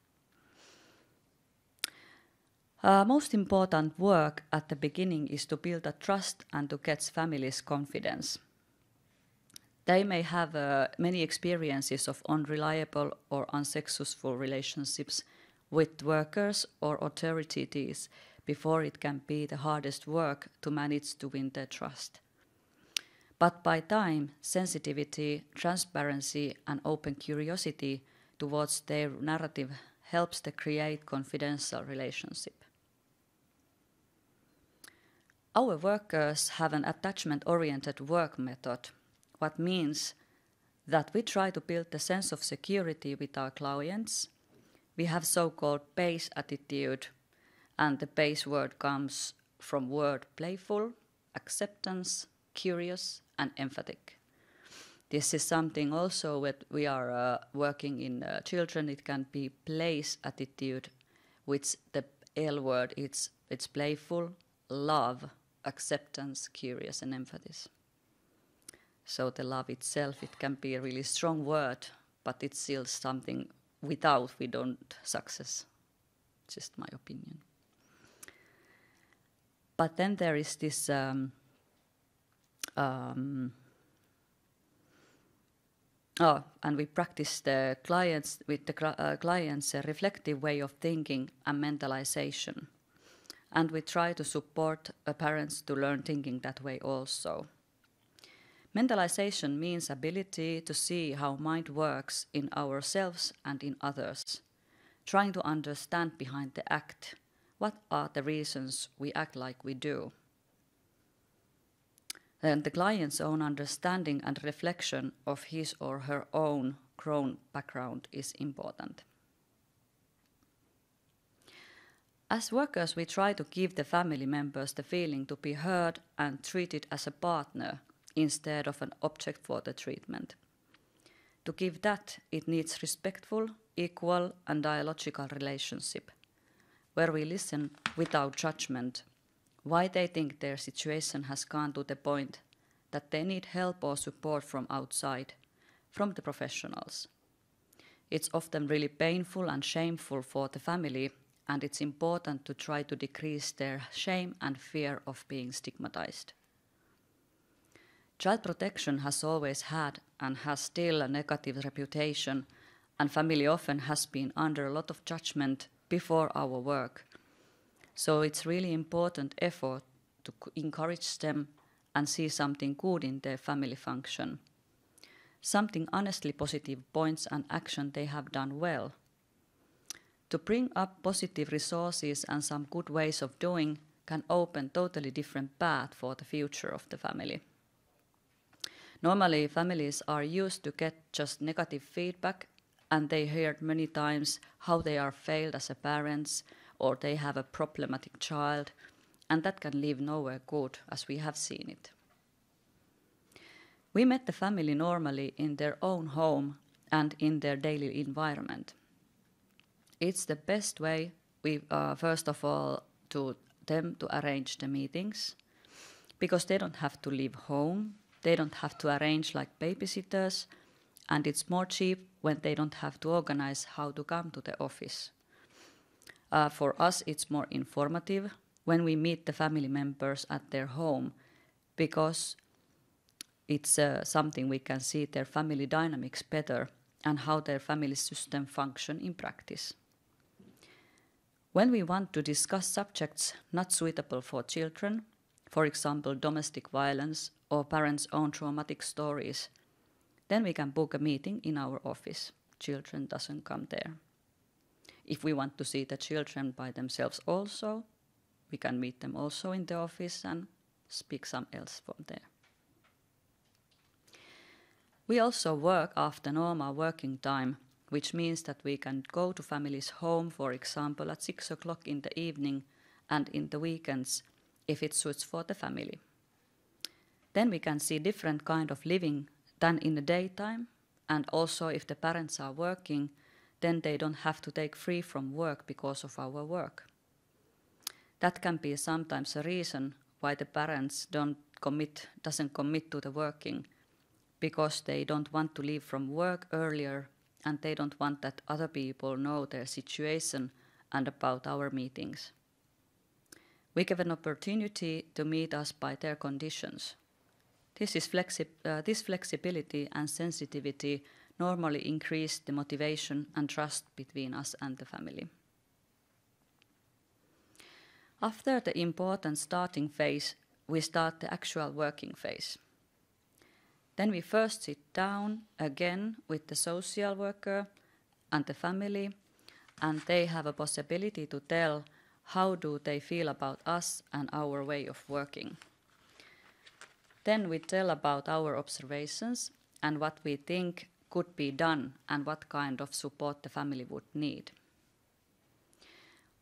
Most important work at the beginning is to build a trust and to get families' confidence. They may have many experiences of unreliable or unsuccessful relationships with workers or authorities before it can be the hardest work to manage to win their trust. But by time, sensitivity, transparency, and open curiosity towards their narrative helps to create confidential relationship. Our workers have an attachment-oriented work method, what means that we try to build a sense of security with our clients. We have so-called base attitude, and the base word comes from word playful, acceptance, curious, and emphatic. This is something also that we are working in children. It can be place attitude, which the L word, it's playful, love, acceptance, curious, and empathy. So the love itself, it can be a really strong word, but it's still something without we don't success. Just my opinion. But then there is this and we practice the clients with the clients a reflective way of thinking and mentalization. And we try to support parents to learn thinking that way also. Mentalization means ability to see how mind works in ourselves and in others, trying to understand behind the act. What are the reasons we act like we do? Then the client's own understanding and reflection of his or her own grown background is important. As workers, we try to give the family members the feeling to be heard and treated as a partner instead of an object for the treatment. To give that, it needs respectful, equal, and dialogical relationship, where we listen without judgment why they think their situation has gone to the point that they need help or support from outside, from the professionals. It's often really painful and shameful for the family, and it's important to try to decrease their shame and fear of being stigmatized. Child protection has always had and has still a negative reputation, and family often has been under a lot of judgment before our work. So it's really important effort to encourage them and see something good in their family function. Something honestly positive points and action they have done well. To bring up positive resources and some good ways of doing can open totally different path for the future of the family. Normally, families are used to get just negative feedback, and they heard many times how they are failed as a parents or they have a problematic child, and that can leave nowhere good as we have seen it. We met the family normally in their own home and in their daily environment. It's the best way, first of all, to them to arrange the meetings, because they don't have to leave home, they don't have to arrange like babysitters, and it's more cheap when they don't have to organize how to come to the office. For us, it's more informative when we meet the family members at their home, because it's something we can see their family dynamics better and how their family system function in practice. When we want to discuss subjects not suitable for children, for example, domestic violence or parents' own traumatic stories, then we can book a meeting in our office. Children doesn't come there. If we want to see the children by themselves also, we can meet them also in the office and speak some else from there. We also work after normal working time, which means that we can go to families' home, for example, at 6 o'clock in the evening and in the weekends, if it suits for the family. Then we can see different kind of living than in the daytime, and also if the parents are working, then they don't have to take free from work because of our work. That can be sometimes a reason why the parents doesn't commit to the working, because they don't want to leave from work earlier, and they don't want that other people know their situation and about our meetings. We give an opportunity to meet us by their conditions. This flexibility and sensitivity normally increase the motivation and trust between us and the family. After the important starting phase, we start the actual working phase. Then we first sit down again with the social worker and the family, and they have a possibility to tell how do they feel about us and our way of working. Then we tell about our observations and what we think could be done and what kind of support the family would need.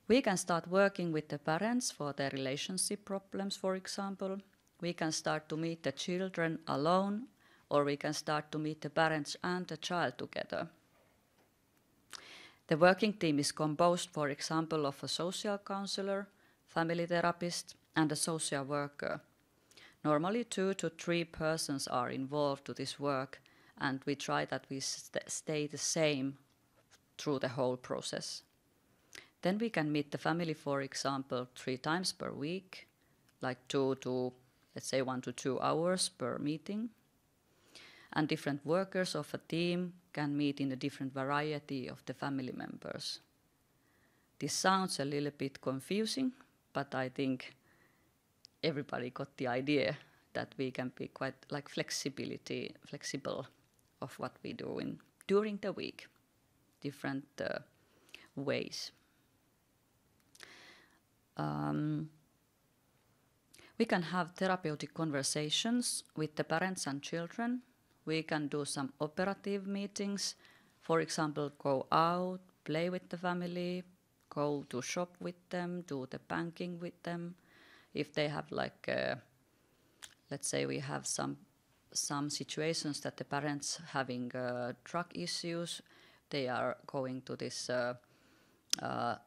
We can start working with the parents for their relationship problems, for example. We can start to meet the children alone, or we can start to meet the parents and the child together. The working team is composed, for example, of a social counselor, family therapist, and a social worker. Normally 2 to 3 persons are involved to this work, and we try that we stay the same through the whole process. Then we can meet the family, for example, 3 times per week, like 2 to, let's say, 1 to 2 hours per meeting. And different workers of a team can meet in a different variety of the family members. This sounds a little bit confusing, but I think everybody got the idea that we can be quite like flexible of what we do during the week, different ways. We can have therapeutic conversations with the parents and children. We can do some operative meetings, for example, go out, play with the family, go to shop with them, do the banking with them. If they have like, let's say we have some situations that the parents having drug issues, they are going to this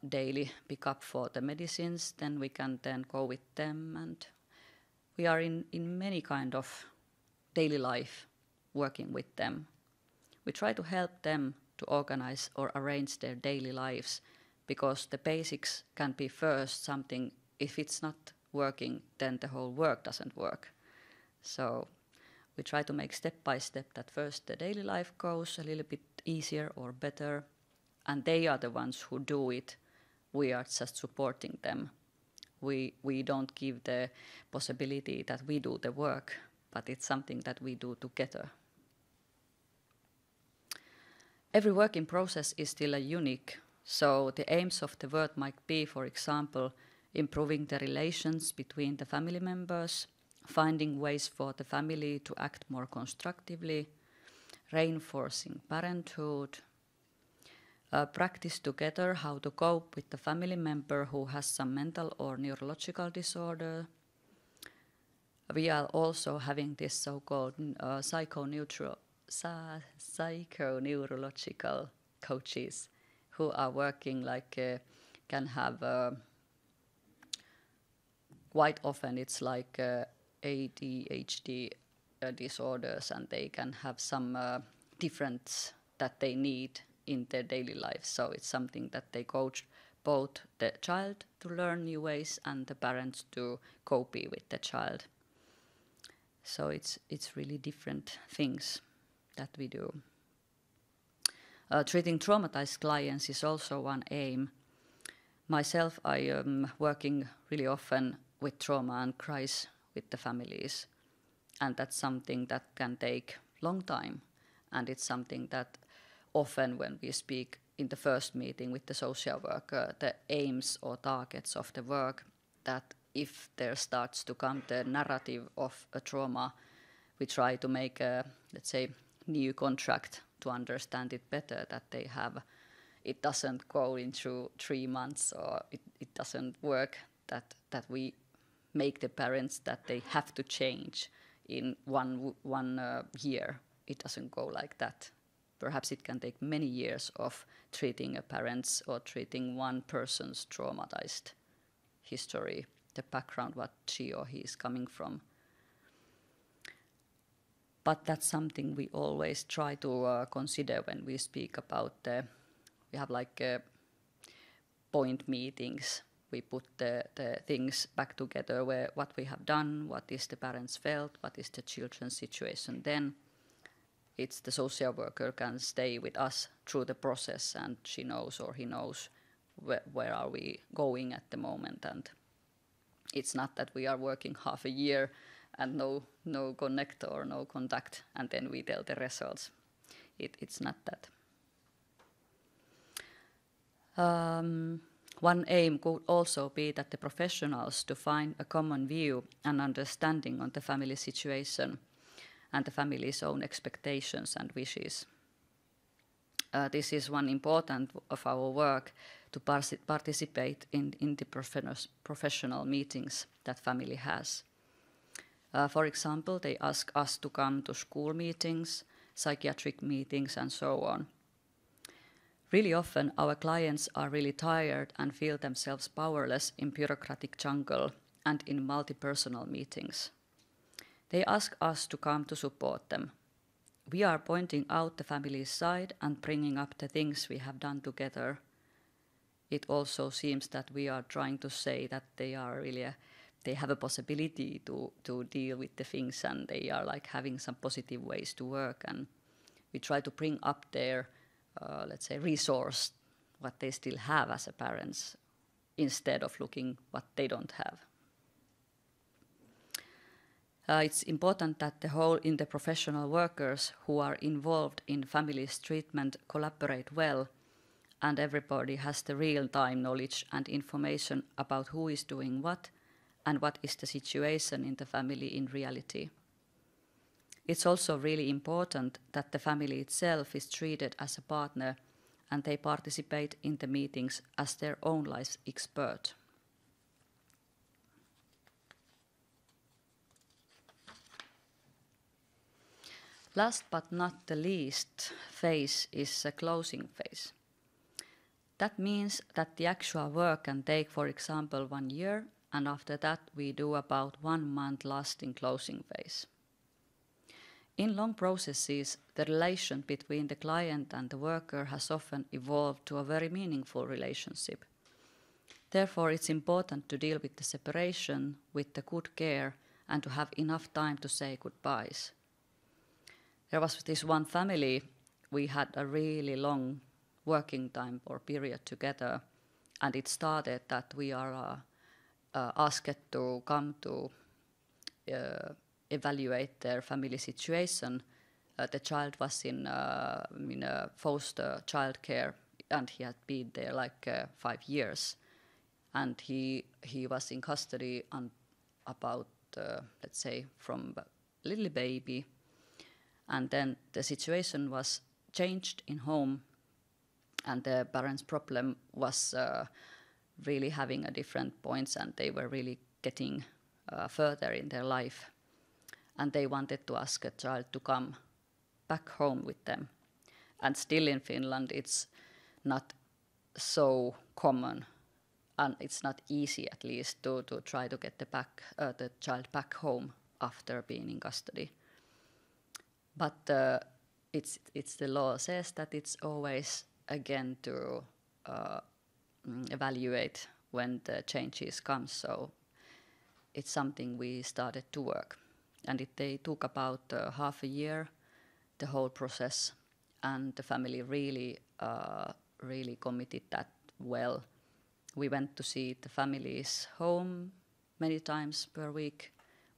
daily pickup for the medicines, then we can then go with them, and we are in many kind of daily life working with them. We try to help them to organize or arrange their daily lives, because the basics can be first something. If it's not working, then the whole work doesn't work. So we try to make step by step that first the daily life goes a little bit easier or better, and they are the ones who do it. We are just supporting them. We don't give the possibility that we do the work, but it's something that we do together. Every working process is still unique, so the aims of the work might be, for example, improving the relations between the family members, finding ways for the family to act more constructively, reinforcing parenthood, practice together how to cope with the family member who has some mental or neurological disorder. We are also having this so-called psychoneurological coaches who are working like can have quite often it's like ADHD disorders, and they can have some difference that they need in their daily life. So it's something that they coach both the child to learn new ways and the parents to cope with the child. So it's really different things that we do. Treating traumatized clients is also one aim. Myself, I am working really often with trauma and cries with the families, and that's something that can take long time, and it's something that often when we speak in the first meeting with the social worker, the aims or targets of the work, that if there starts to come the narrative of a trauma, we try to make a, let's say, new contract to understand it better, that they have, it doesn't go into 3 months, or it doesn't work, that we make the parents that they have to change in one year. It doesn't go like that. Perhaps it can take many years of treating a parent's or treating one person's traumatized history, the background what she or he is coming from. But that's something we always try to consider when we speak about we have like point meetings. We put the things back together, where what we have done, what is the parents felt, what is the children's situation then. It's the social worker can stay with us through the process, and she knows or he knows where are we going at the moment. And it's not that we are working half a year and no connect or no contact, and then we tell the results. It's not that. One aim could also be that the professionals to find a common view and understanding on the family situation and the family's own expectations and wishes. This is one important of our work, to participate in the professional meetings that family has. For example, they ask us to come to school meetings, psychiatric meetings, and so on. Really often our clients are really tired and feel themselves powerless in bureaucratic jungle and in multi-personal meetings. They ask us to come to support them. We are pointing out the family's side and bringing up the things we have done together. It also seems that we are trying to say that they are really they have a possibility to deal with the things, and they are like having some positive ways to work, and we try to bring up their let's say resource, what they still have as a parents, instead of looking what they don't have. It's important that the whole interprofessional workers who are involved in families' treatment collaborate well, and everybody has the real-time knowledge and information about who is doing what and what is the situation in the family in reality. It's also really important that the family itself is treated as a partner and they participate in the meetings as their own life expert. Last but not the least phase is a closing phase. That means that the actual work can take, for example, 1 year, and after that we do about 1 month lasting closing phase. In long processes, the relation between the client and the worker has often evolved to a very meaningful relationship. Therefore, it's important to deal with the separation with the good care and to have enough time to say goodbyes. There was this one family, we had a really long working time or period together, and it started that we are asked to come to evaluate their family situation. The child was in foster childcare, and he had been there like 5 years, and he was in custody on about let's say from little baby, and then the situation was changed in home, and the parents' problem was really having a different points, and they were really getting further in their life, and they wanted to ask a child to come back home with them. And still in Finland it's not so common, and it's not easy at least to try to get the child back home after being in custody. But it's the law says that it's always again to evaluate when the changes come, so it's something we started to work. And they took about half a year, the whole process, and the family really committed that well. We went to see the family's home many times per week.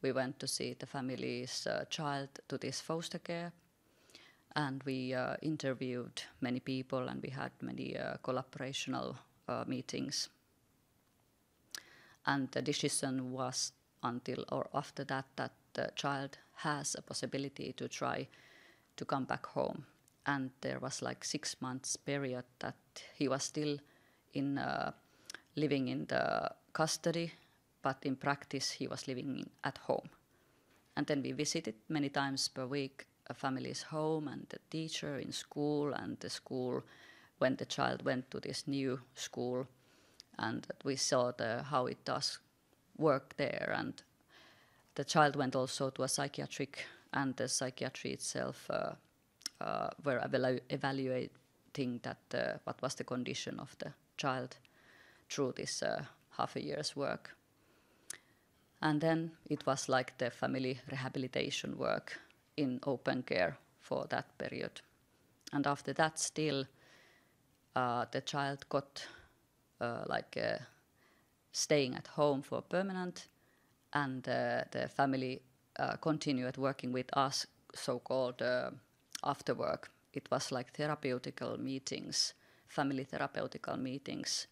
We went to see the family's child to this foster care, and we interviewed many people, and we had many collaborational meetings. And the decision was until or after that the child has a possibility to try to come back home. And there was like 6 months period that he was still in living in the custody, but in practice he was living at home. And then we visited many times per week a family's home and the teacher in school and the school when the child went to this new school, and we saw how it does work there. And the child went also to a psychiatric, and the psychiatry itself were evaluating that what was the condition of the child through this half a year's work. And then it was like the family rehabilitation work in open care for that period. And after that still the child got staying at home for permanent, and the family continued working with us, so-called after work. It was like therapeutical meetings, family therapeutical meetings,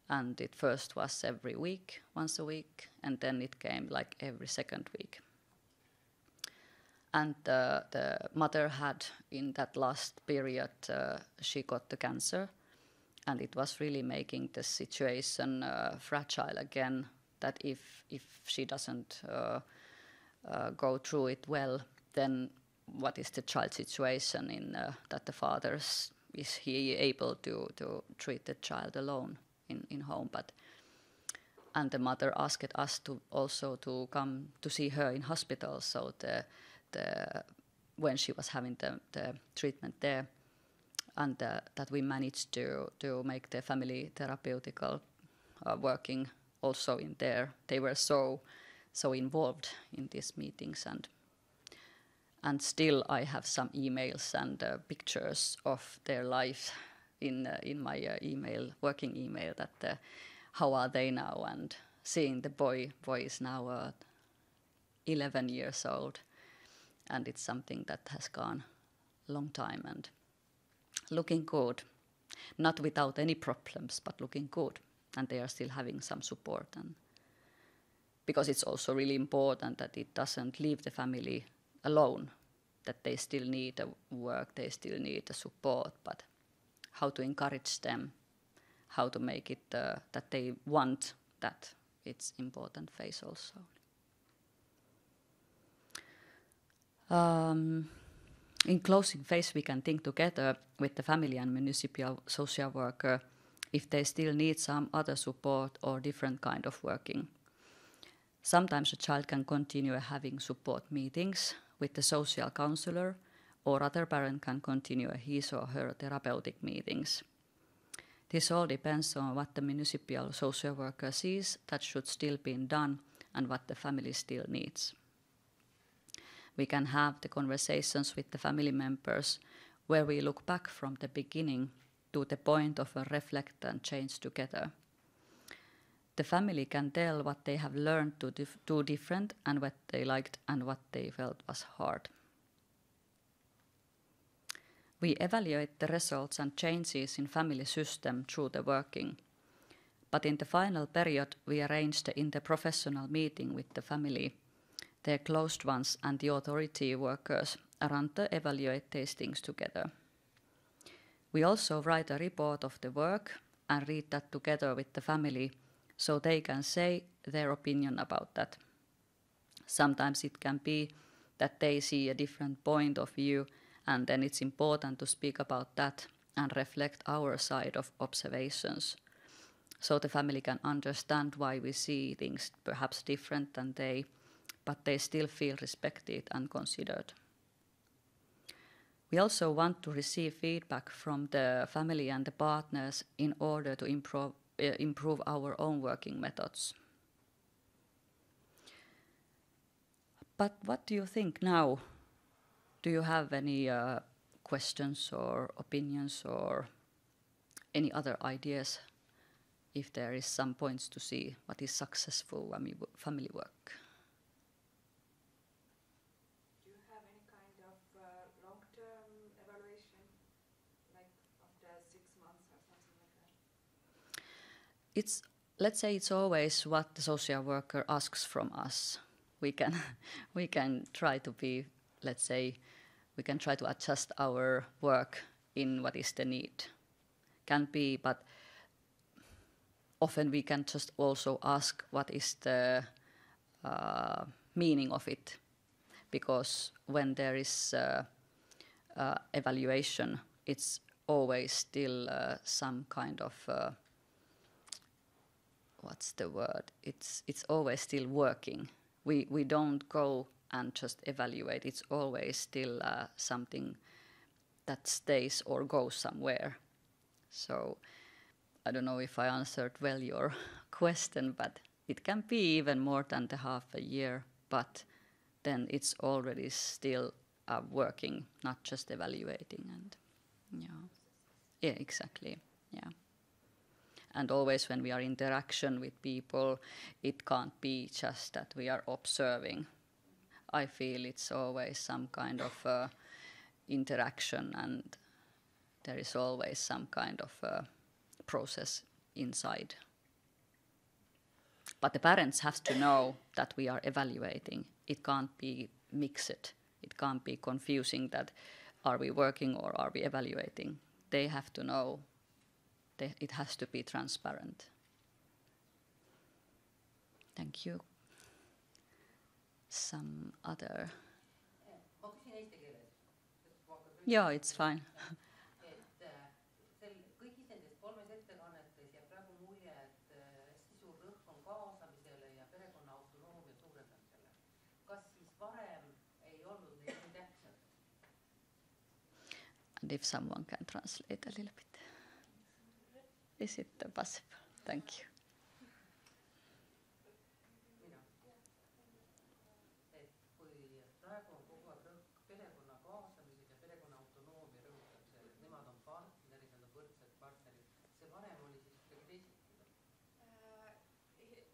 and it first was every week, once a week, and then it came like every second week. And the mother had, in that last period, she got the cancer, and it was really making the situation fragile again, that if she doesn't go through it well, then what is the child's situation in that the father is he able to treat the child alone in home? And the mother asked us to also to come to see her in hospital, so when she was having the treatment there, and that we managed to make the family therapeutical working also in there. They were so involved in these meetings, and still I have some emails and pictures of their life in my working email, that how are they now, and seeing the boy is now 11 years old, and it's something that has gone a long time and looking good. Not without any problems, but looking good. And they are still having some support. And because it's also really important that it doesn't leave the family alone, that they still need the work, they still need the support, but how to encourage them, how to make it that they want that, it's important phase also. In closing phase, we can think together with the family and municipal social worker if they still need some other support or different kind of working. Sometimes a child can continue having support meetings with the social counselor, or other parent can continue his or her therapeutic meetings. This all depends on what the municipal social worker sees that should still be done and what the family still needs. We can have the conversations with the family members where we look back from the beginning to the point of a reflect and change together. The family can tell what they have learned to do different and what they liked and what they felt was hard. We evaluate the results and changes in family system through the working. But in the final period, we arrange the interprofessional meeting with the family, their closed ones and the authority workers around to evaluate these things together. We also write a report of the work and read that together with the family so they can say their opinion about that. Sometimes it can be that they see a different point of view, and then it's important to speak about that and reflect our side of observations, so the family can understand why we see things perhaps different than they, but they still feel respected and considered. We also want to receive feedback from the family and the partners in order to improve our own working methods. But what do you think now? Do you have any questions or opinions or any other ideas if there is some points to see what is successful family work? Do you have any kind of long-term evaluation, like after 6 months or something like that? Let's say it's always what the social worker asks from us. We can try to be, let's say, we can try to adjust our work in what is the need. Can be, but often we can just also ask what is the meaning of it, because when there is evaluation, it's always still some kind of what's the word? It's always still working. We don't go and just evaluate. It's always still something that stays or goes somewhere. So I don't know if I answered well your question, but it can be even more than the half a year, but then it's already still working, not just evaluating. And yeah, exactly, yeah. And always when we are in interaction with people, it can't be just that we are observing. I feel it's always some kind of interaction, and there is always some kind of process inside. But the parents have to know that we are evaluating. It can't be mixed. It can't be confusing that are we working or are we evaluating. They have to know. It has to be transparent. Thank you. Some other... Yeah, it's fine. And if someone can translate a little bit. Is it possible? Thank you.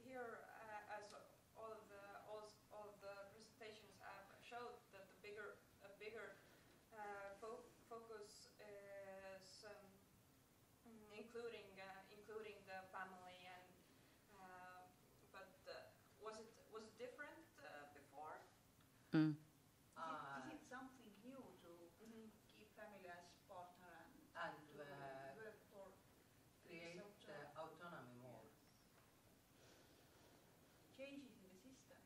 Here, as all of the including the family, and but was it different before? Mm. Is it something new to keep family as partner and to work for create autonomy more? changes in the system?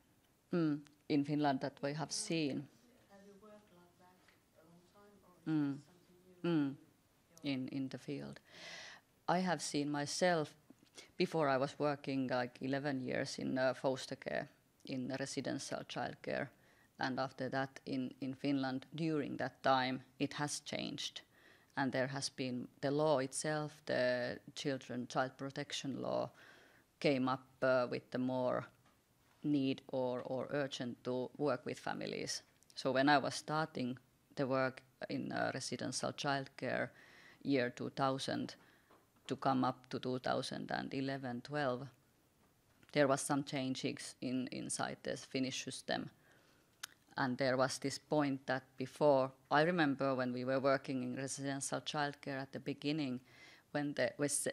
In Finland that we have seen. Have you worked like that a long time, or is this something new? In the field. I have seen myself, before I was working like 11 years in foster care, in residential childcare, and after that in Finland, during that time, it has changed. And there has been the law itself, the child protection law, came up with the more need or urgent to work with families. So when I was starting the work in residential childcare, year 2000 to come up to 2011-12, there was some changes inside the Finnish system. And there was this point that before, I remember when we were working in residential childcare at the beginning, when there was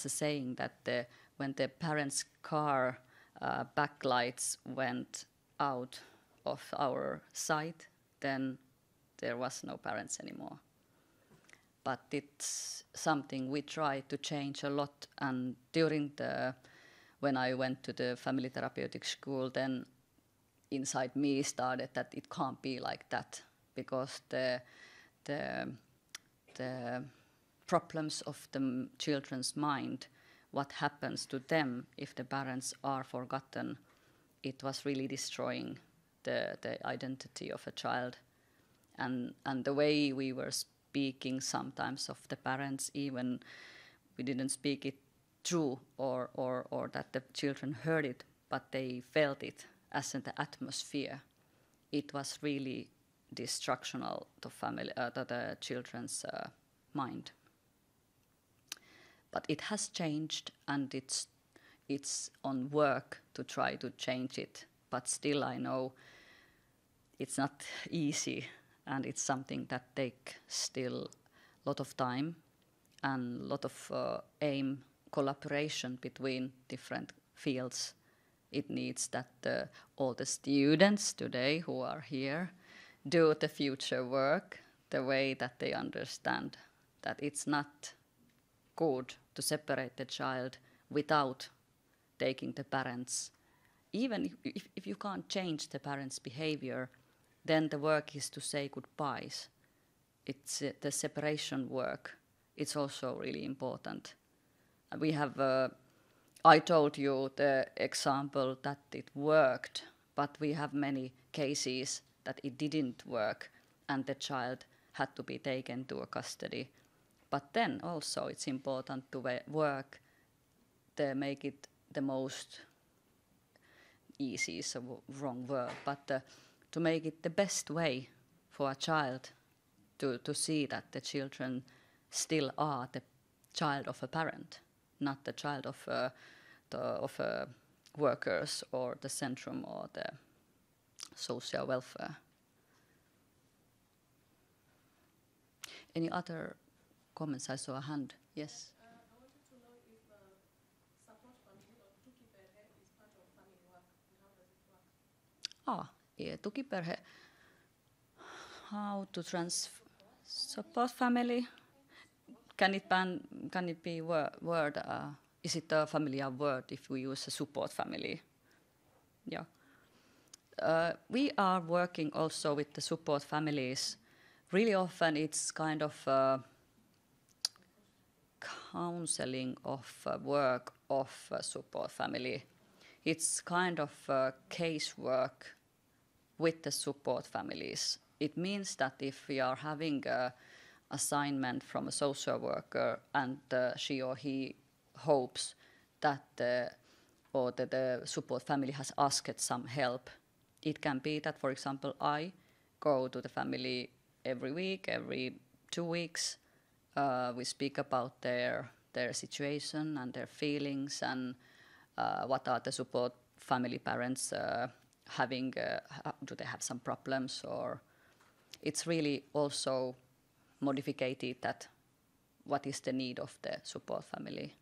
a saying that when the parents' car backlights went out of our sight, then there was no parents anymore. But it's something we try to change a lot. And when I went to the family therapeutic school, then inside me started that it can't be like that, because the problems of the children's mind, what happens to them if the parents are forgotten, it was really destroying the identity of a child. And the way we were speaking sometimes of the parents, even we didn't speak it true or that the children heard it, but they felt it as in the atmosphere. It was really destructional to the children's mind. But it has changed, and it's on work to try to change it. But still, I know it's not easy, and it's something that takes still a lot of time and a lot of collaboration between different fields. It needs that all the students today who are here do the future work the way that they understand that it's not good to separate the child without taking the parents. Even if you can't change the parents' behavior, then the work is to say goodbyes. It's the separation work. It's also really important. We have, I told you the example that it worked, but we have many cases that it didn't work and the child had to be taken to a custody. But then also it's important to work to make it the most easy is a wrong word, but to make it the best way for a child to see that the children still are the child of a parent, not the child of workers or the centrum or the social welfare. Any other comments? I saw a hand. Yes. I wanted to know if support family or tukiperhe is part of family work, and how does it work? Yeah, tukiperhe. How to support family? Can it be word? Is it a familiar word if we use a support family? Yeah. We are working also with the support families. Really often it's kind of counseling of work of support family. It's kind of casework with the support families. It means that if we are having an assignment from a social worker and she or he hopes that the support family has asked some help, it can be that, for example, I go to the family every week, every 2 weeks. We speak about their situation and their feelings and what are the support family parents having. Do they have some problems? Or it's really also modified that what is the need of the support family.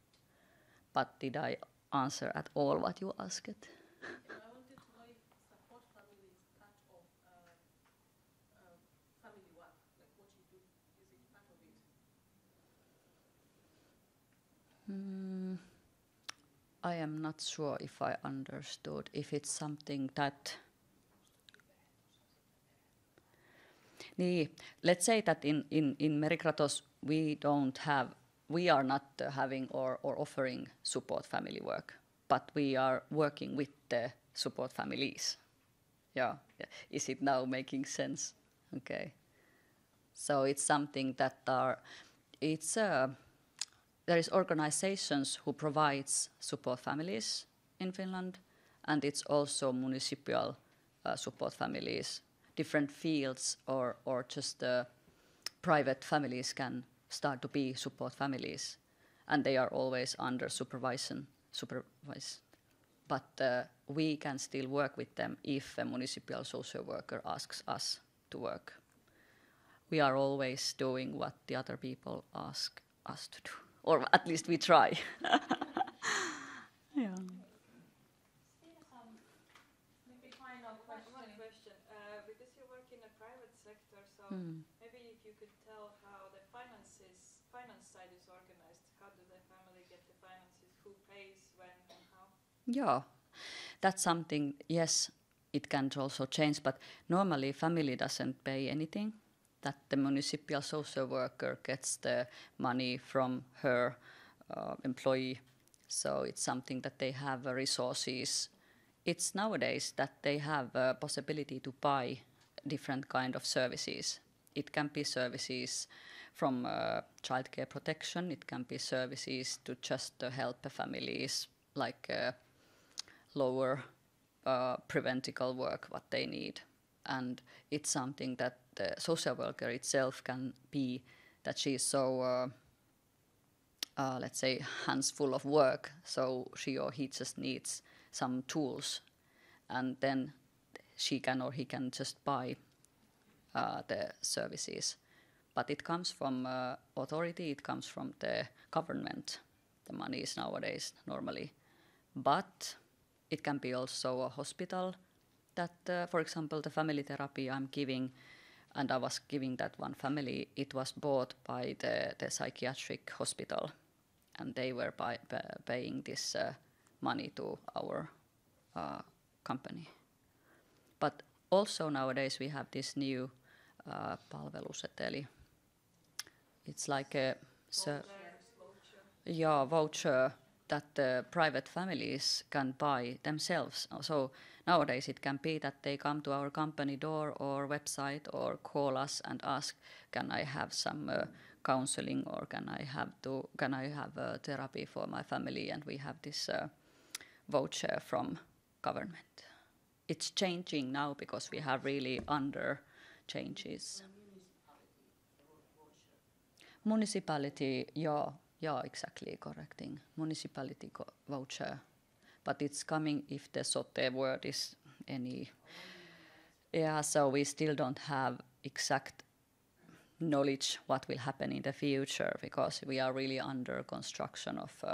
But did I answer at all what you asked? I wanted to know if support family is part of family work, like what you do. Is it part of it? I am not sure if I understood if it's something that. Let's say that in Merikratos we are not having or offering support family work, but we are working with the support families. Yeah, is it now making sense? Okay. So it's something that there is organizations who provides support families in Finland, and it's also municipal support families. Different fields or just private families can start to be support families, and they are always under supervised. But we can still work with them if a municipal social worker asks us to work. We are always doing what the other people ask us to do, or at least we try. Yeah. Maybe final One question. question, because you work in the private sector, so maybe if you could tell how the finance side is organized. How do the family get the finances? Who pays when and how? Yeah, that's something. Yes, it can also change, but normally family doesn't pay anything. That the municipal social worker gets the money from her employee, so it's something that they have resources. It's nowadays that they have a possibility to buy different kind of services. It can be services from childcare protection. It can be services to just help the families, like lower preventical work what they need. And it's something that the social worker itself can be, that she's so, let's say, hands full of work, so she or he just needs some tools, and then she can or he can just buy the services. But it comes from authority, it comes from the government, the money is nowadays normally. But it can be also a hospital that, for example, the family therapy I'm giving, and I was giving that one family, it was bought by the psychiatric hospital, and they were paying this money to our company. But also nowadays we have this new palveluseteli. It's like a voucher that the private families can buy themselves. So nowadays it can be that they come to our company door or website or call us and ask, can I have some counseling, or can I have therapy for my family, and we have this voucher from government. It's changing now because we have really under changes. Municipality, yeah, exactly, correcting. Municipality voucher. But it's coming if the SOTE word is any. Yeah, so we still don't have exact knowledge what will happen in the future, because we are really under construction of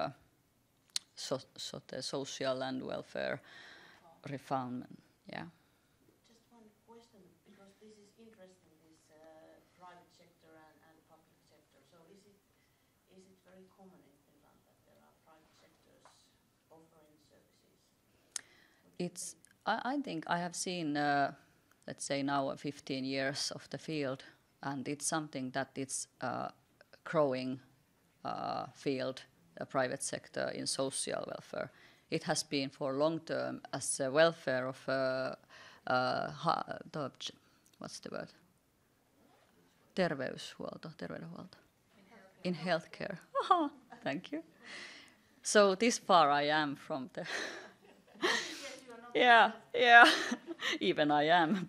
SOTE, social and welfare reform. Yeah. Just one question, because this is interesting, this private sector and public sector. So is it very common in Finland that there are private sectors offering services? I think I have seen, let's say now 15 years of the field, and it's something that it's a growing field, the private sector in social welfare. It has been for long term as a welfare of, what's the word? Terveydenhuolto. In healthcare. Thank you. So this far I am from the. Yeah. Even I am,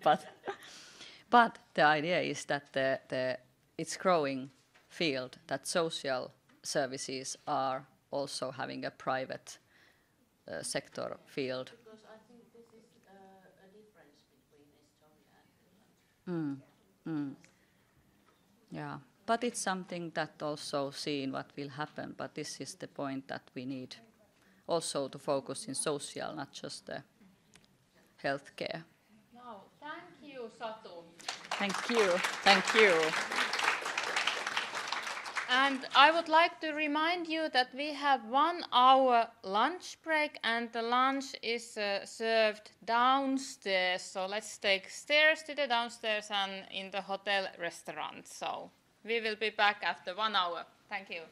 but the idea is that it's growing field, that social services are also having a private sector field. Because I think this is a difference between Estonia and Finland. Yeah. But it's something that also seeing what will happen. But this is the point that we need also to focus in social, not just the healthcare. No, thank you, Satu. Thank you. Thank you. And I would like to remind you that we have 1 hour lunch break and the lunch is served downstairs. So let's take stairs to the downstairs and in the hotel restaurant. So we will be back after 1 hour. Thank you.